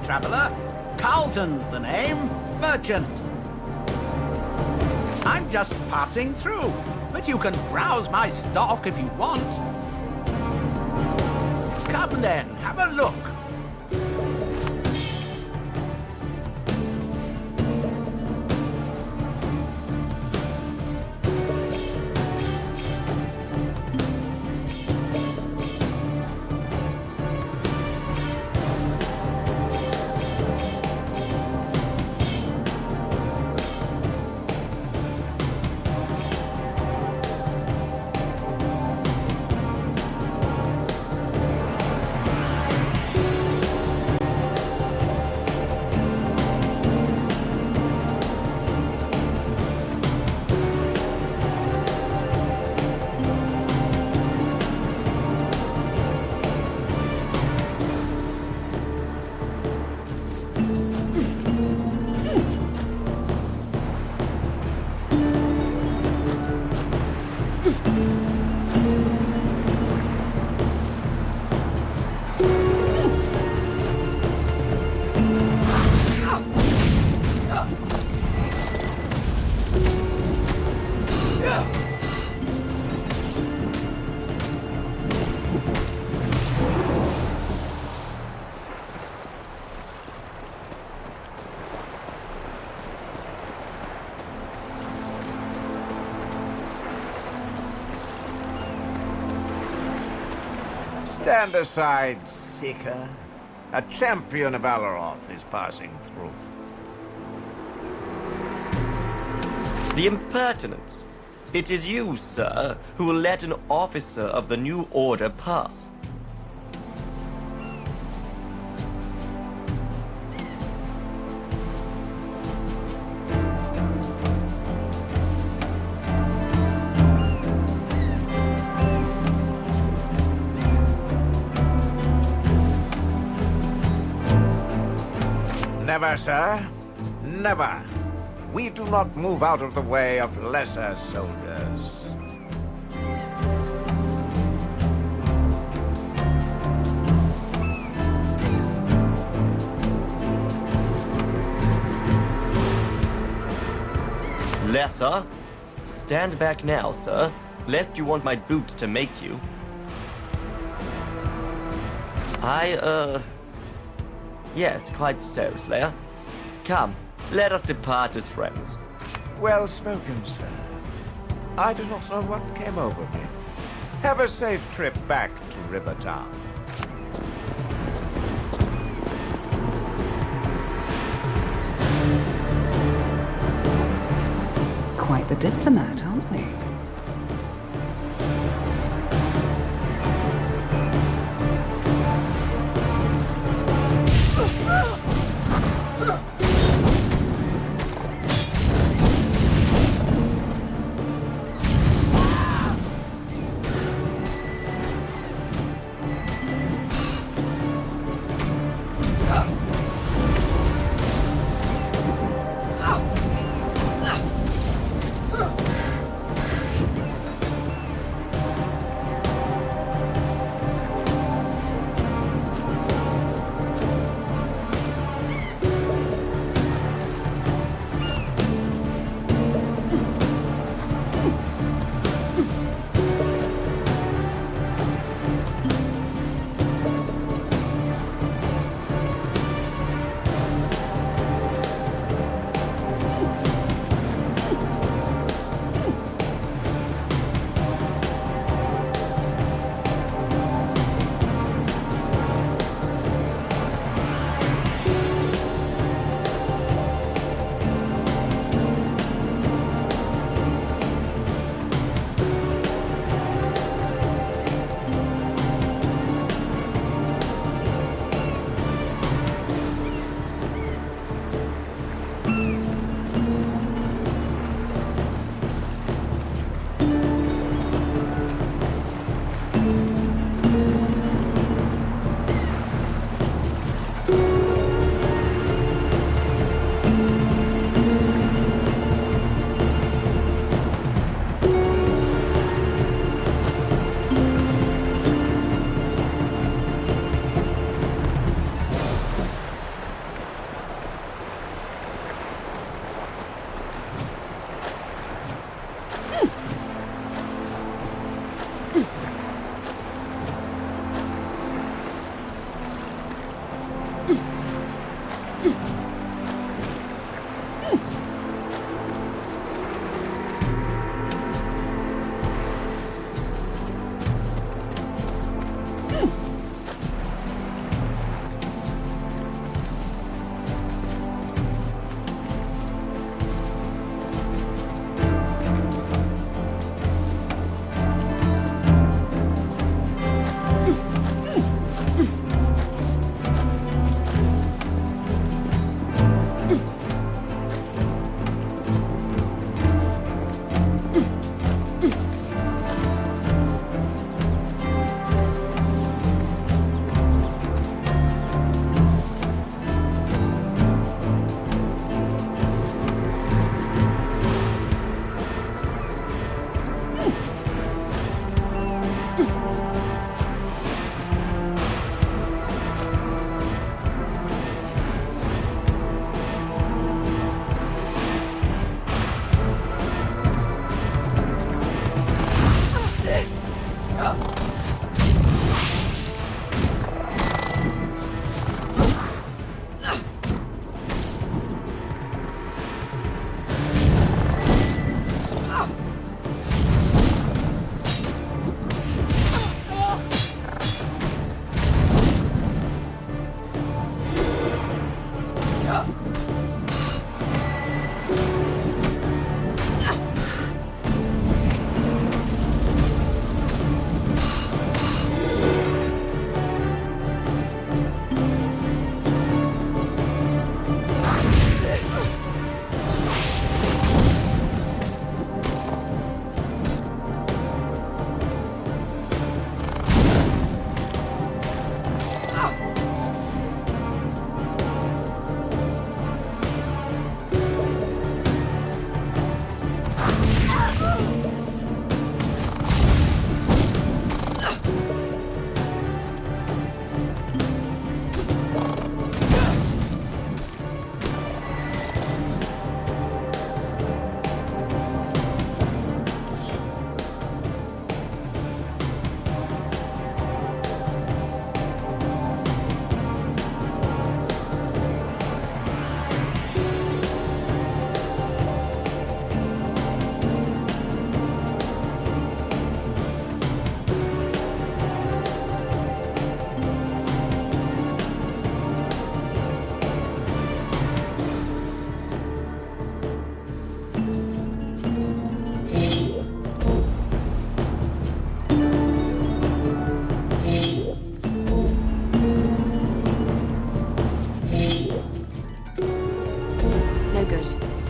traveler. Carlton's the name. Merchant. I'm just passing through, but you can browse my stock if you want. Come then, have a look. Stand aside, Seeker. A champion of Alaroth is passing through. The impertinence! It is you, sir, who will let an officer of the new order pass. Never, sir. Never. We do not move out of the way of lesser soldiers. Lesser? Stand back now, sir, lest you want my boot to make you. Yes, quite so, Slayer. Come, let us depart as friends. Well spoken, sir. I do not know what came over me. Have a safe trip back to Rivertown. Quite the diplomat, aren't we?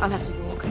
I'll have to walk.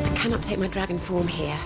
I cannot take my dragon form here.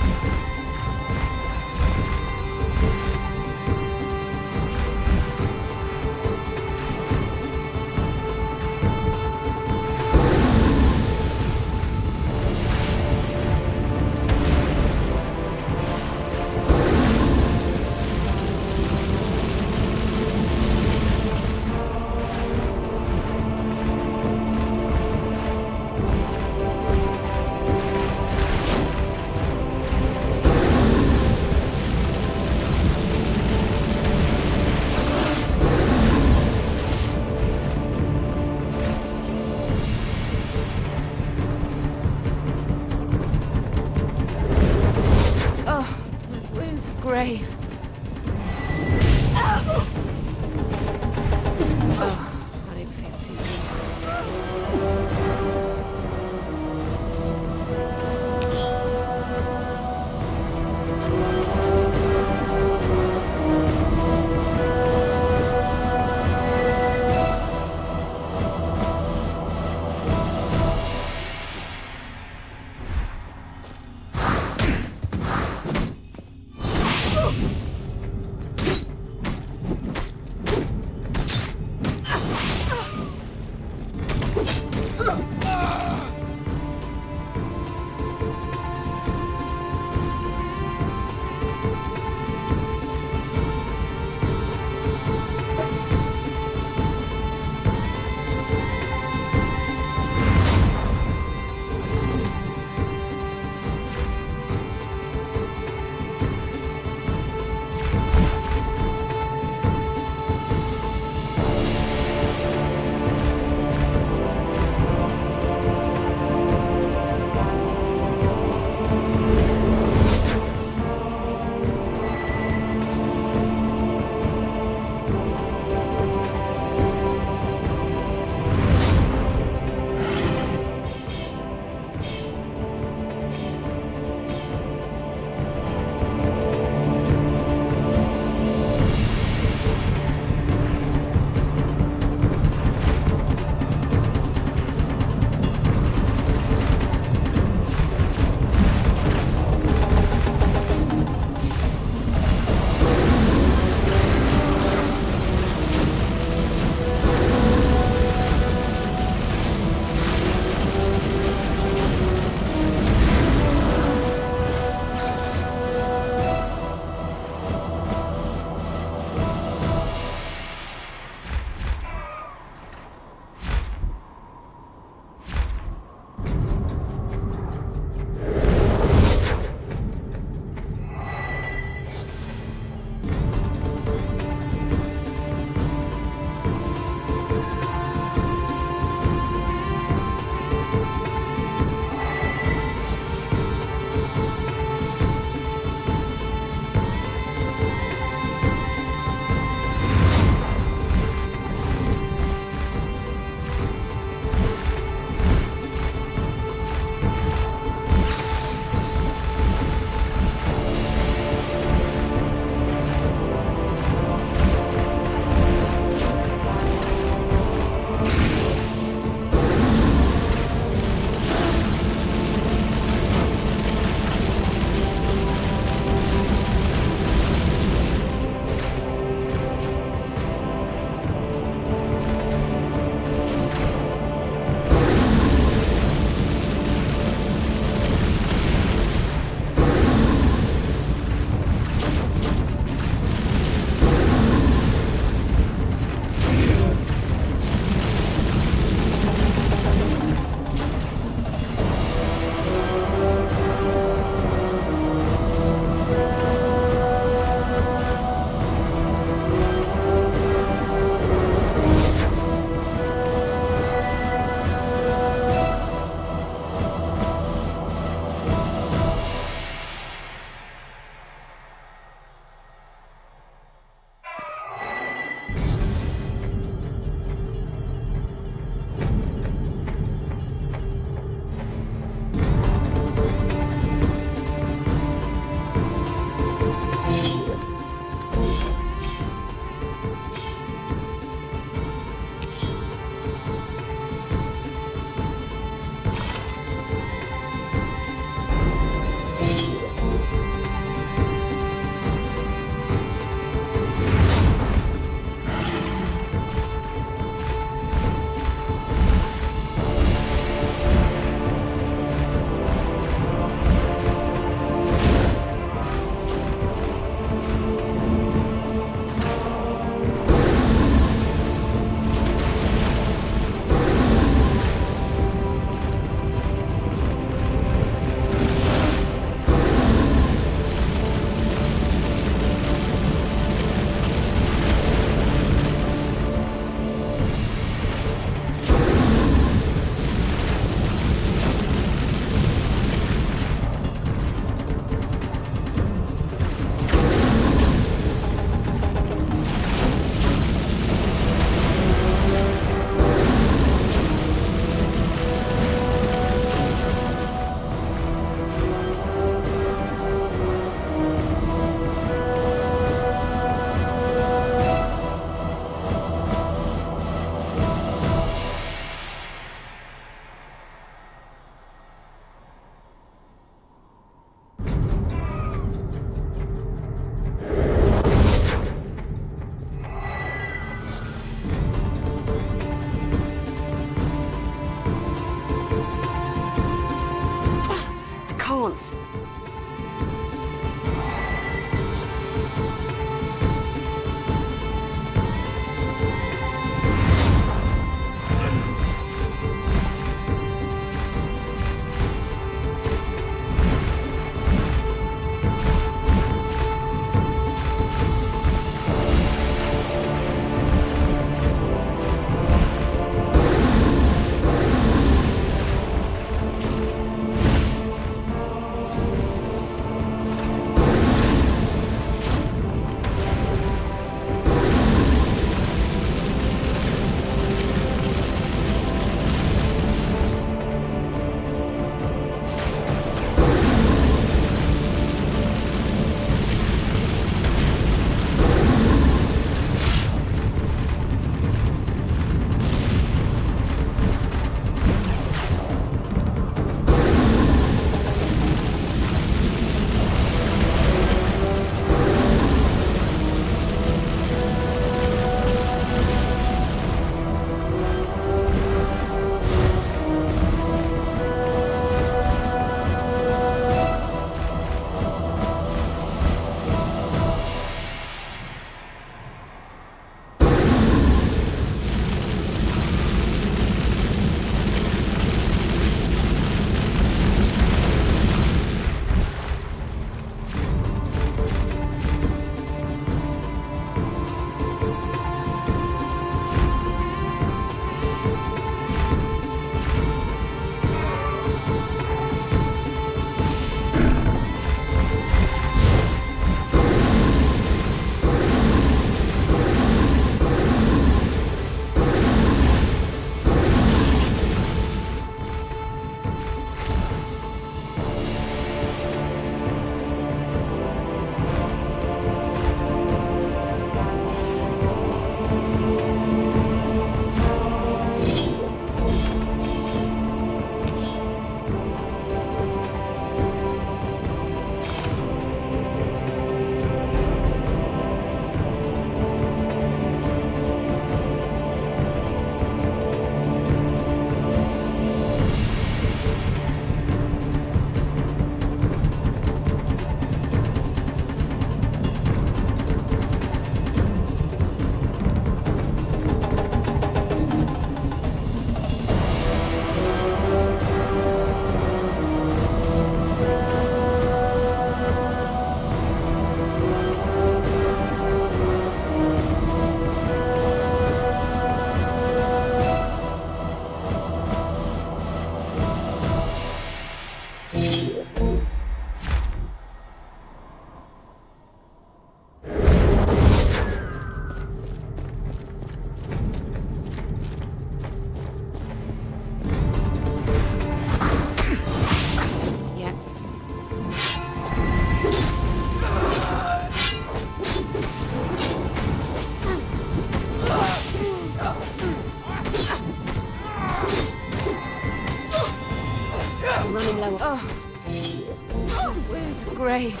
brave.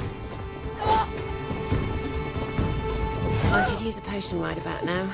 I could use a potion right about now.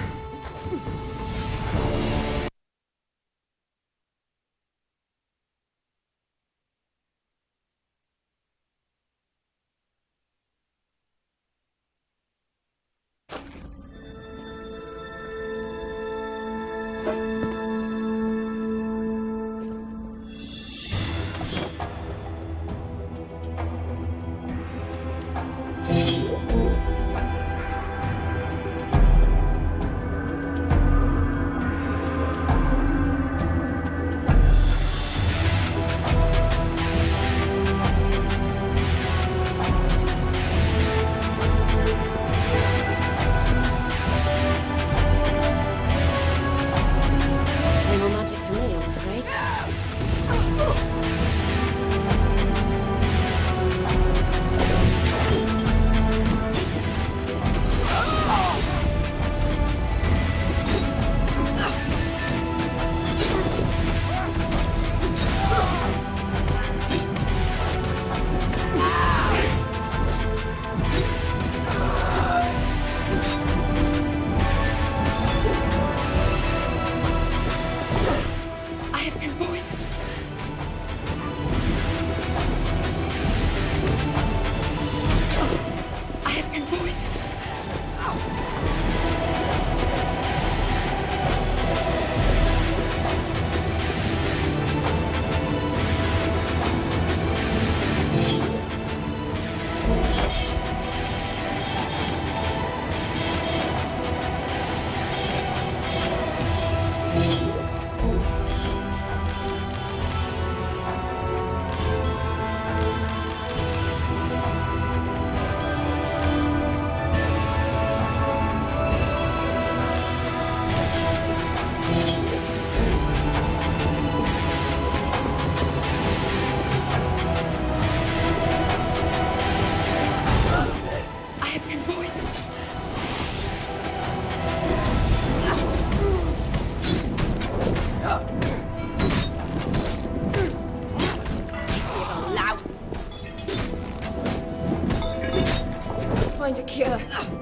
Find a cure.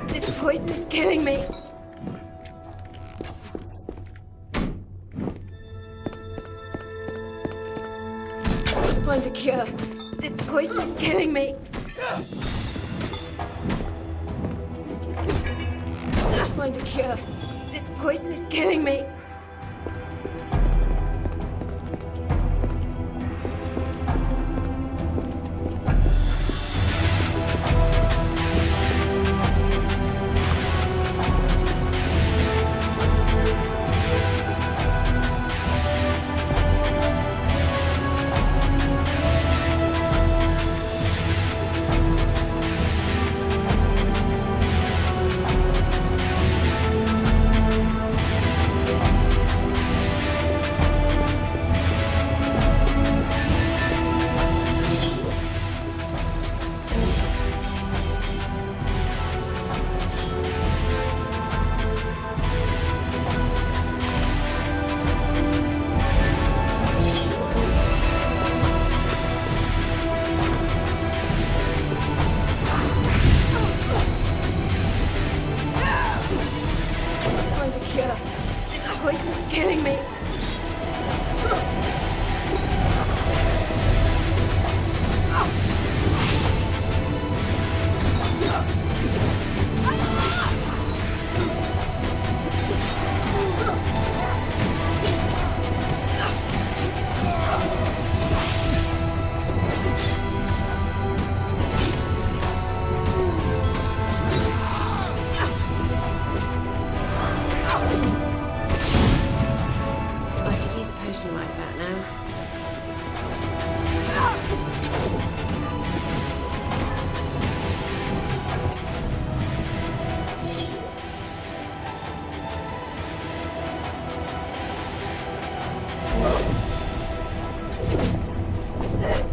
This poison is killing me. Find a cure. This poison is killing me. Find a cure. This poison is killing me.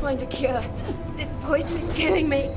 Find a cure. This poison is killing me.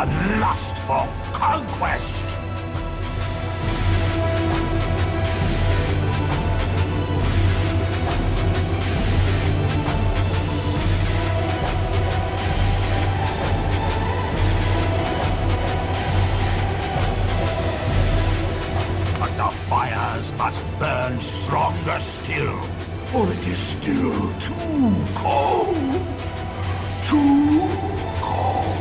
the lust for conquest. But the fires must burn stronger still, for it is still too cold. Too cold.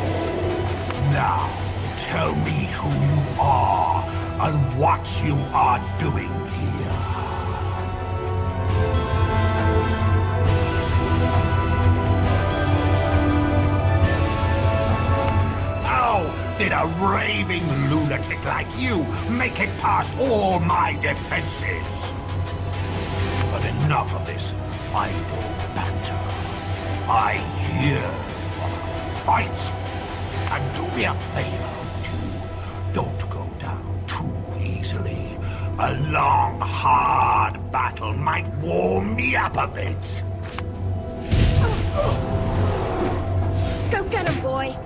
Now, tell me who you are and what you are doing here. How did a raving lunatic like you make it past all my defenses? But enough of this idle banter. I here wanna fight. And do me a favor, too. Don't go down too easily. A long, hard battle might warm me up a bit. Go get him, boy!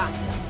after.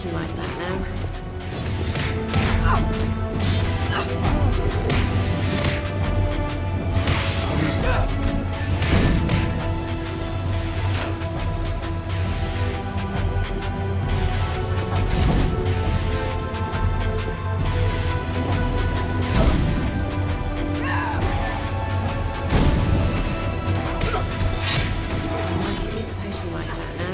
potion like that now. Use a potion like that now.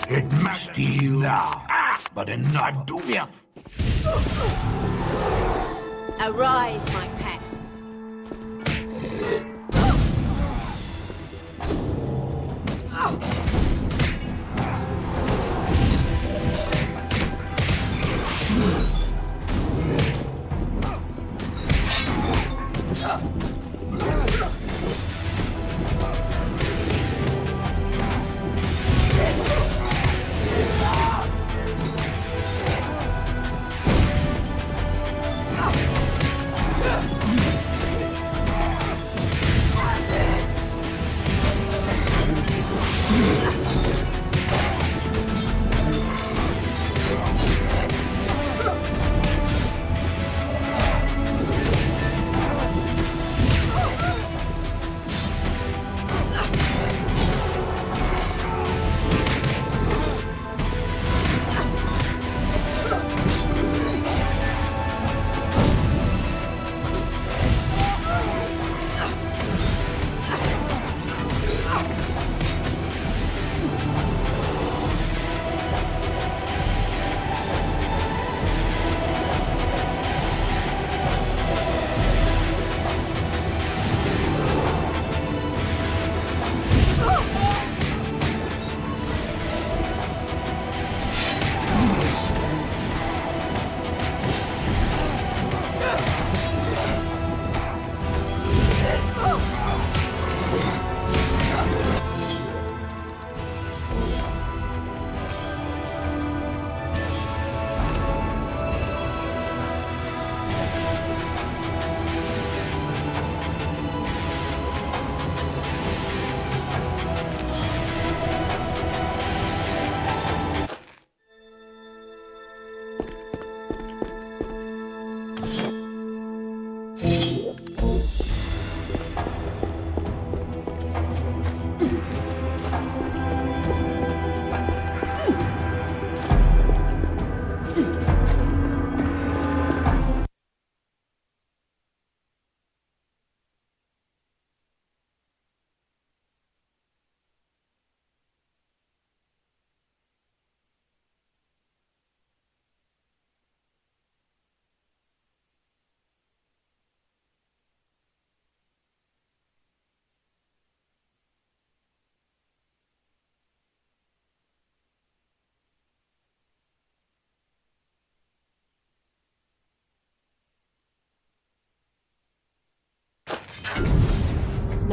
It must you now, but not do me. Arise, my pet.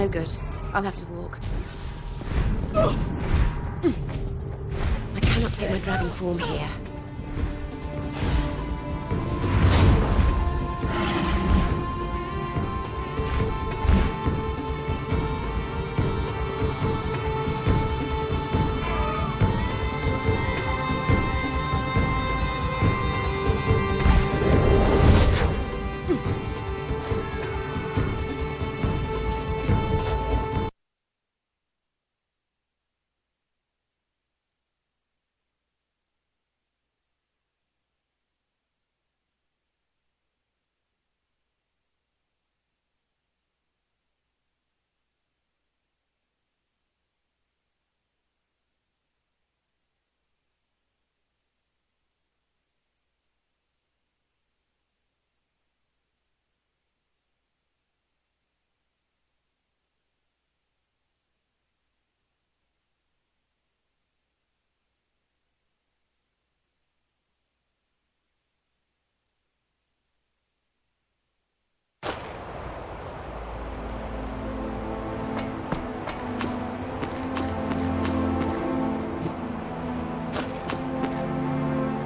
No good. I'll have to walk. I cannot take my dragon form here.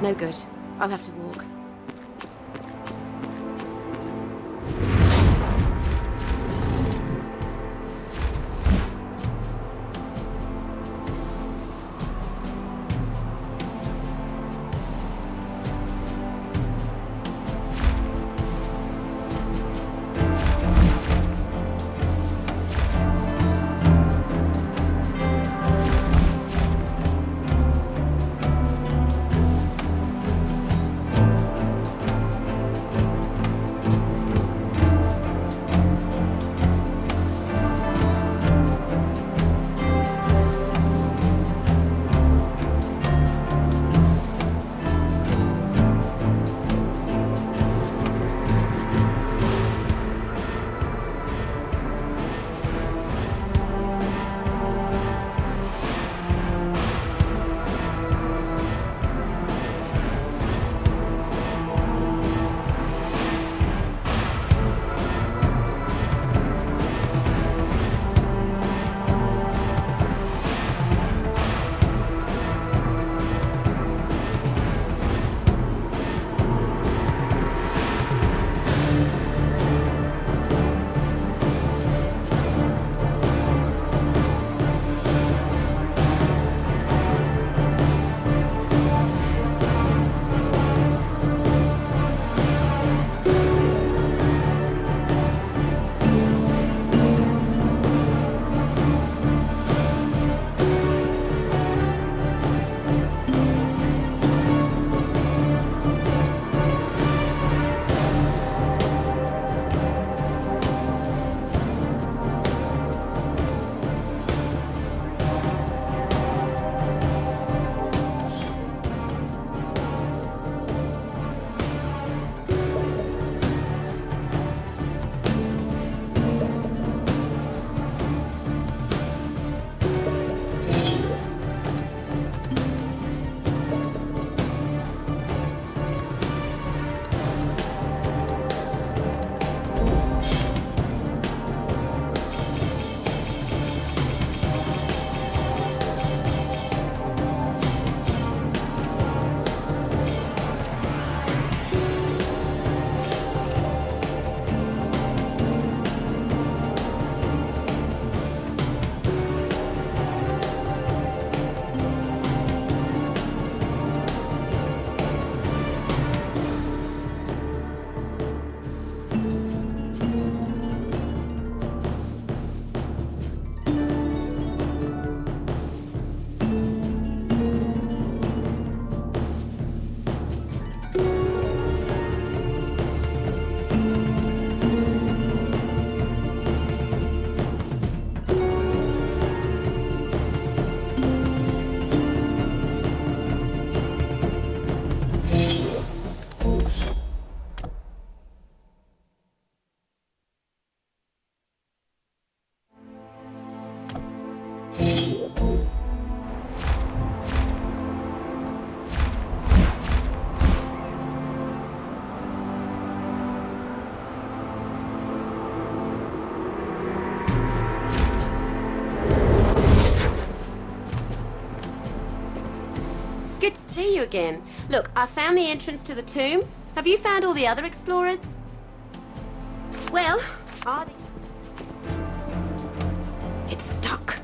No good. I'll have to walk. Good to see you again. Look, I found the entrance to the tomb. Have you found all the other explorers? Well, it's stuck.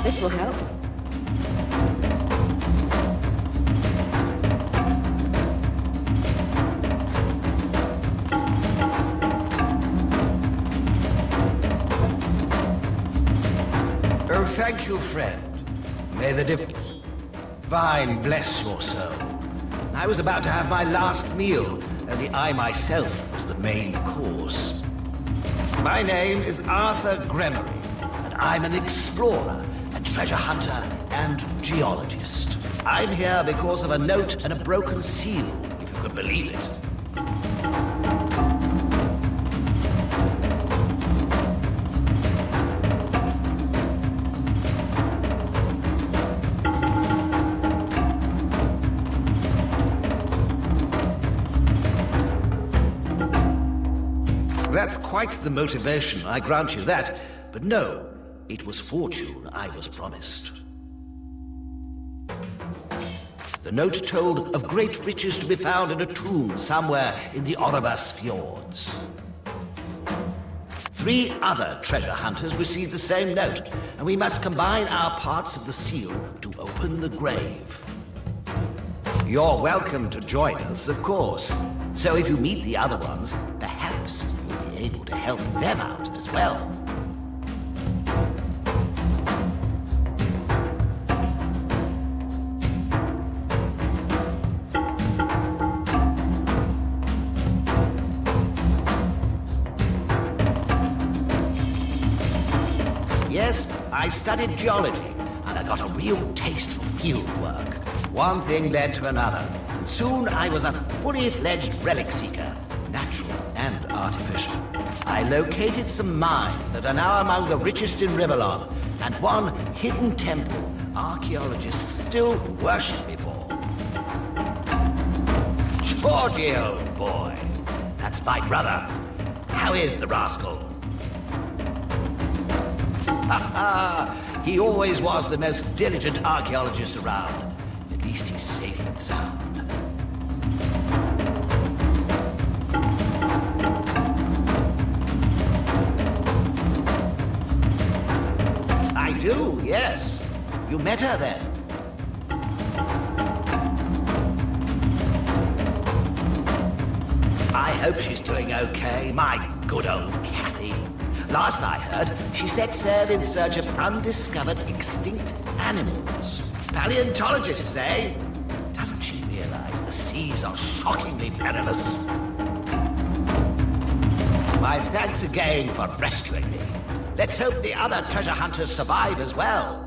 This will help. Oh, thank you, friend. May the divine bless your soul. I was about to have my last meal, only I myself was the main course. My name is Arthur Gremory, and I'm an explorer, a treasure hunter, and geologist. I'm here because of a note and a broken seal, if you could believe it. That's quite the motivation, I grant you that. But no, it was fortune I was promised. The note told of great riches to be found in a tomb somewhere in the Oribas fjords. 3 other treasure hunters received the same note, and we must combine our parts of the seal to open the grave. You're welcome to join us, of course. So if you meet the other ones, perhaps you'll be able to help them out as well. Yes, I studied geology, and I got a real taste for field work. One thing led to another, and soon I was a fully fledged relic seeker, natural and artificial. I located some mines that are now among the richest in Rivellon, and one hidden temple archaeologists still worship me for. Georgie, old boy, that's my brother. How is the rascal? He always was the most diligent archaeologist around. At least he's safe and sound. I do, yes. You met her then? I hope she's doing okay, my good old Kathy. Last I heard, she set sail in search of undiscovered extinct animals. Paleontologists, eh? Doesn't she realize the seas are shockingly perilous? My thanks again for rescuing me. Let's hope the other treasure hunters survive as well.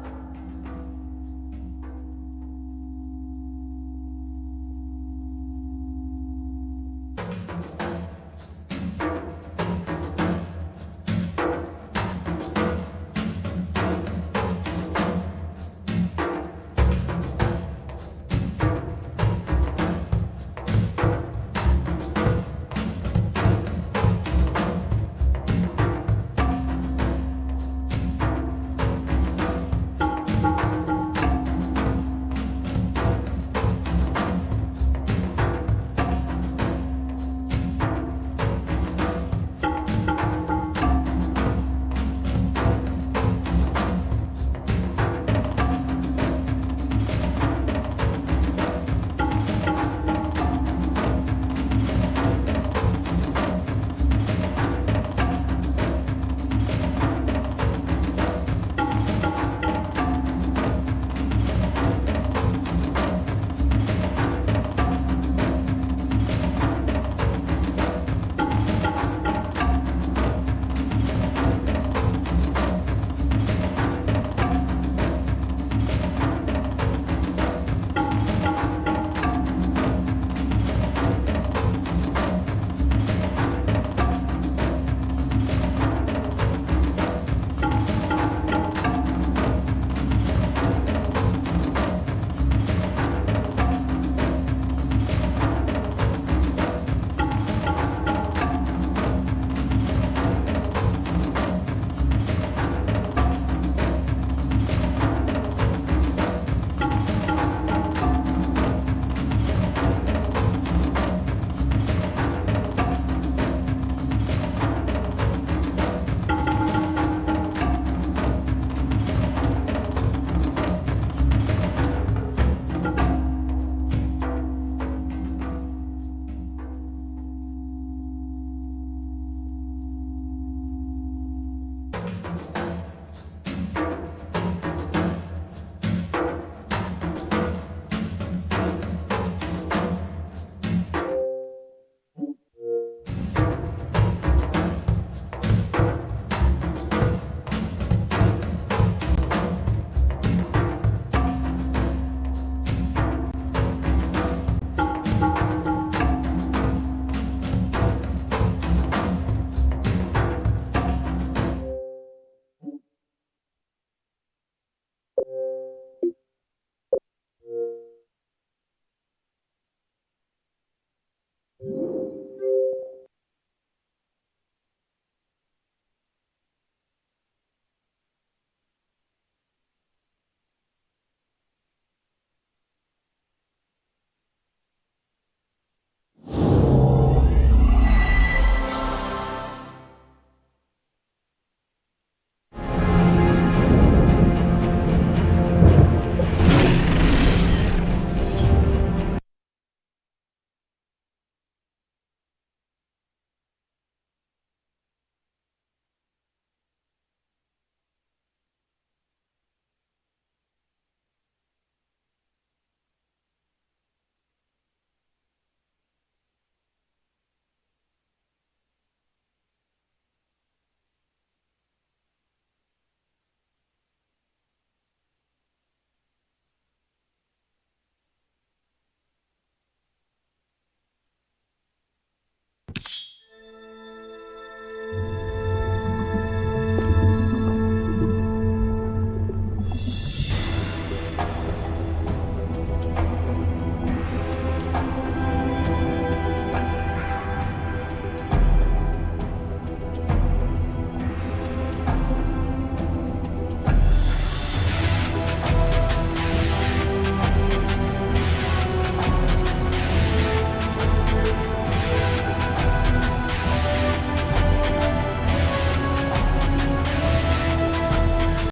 you.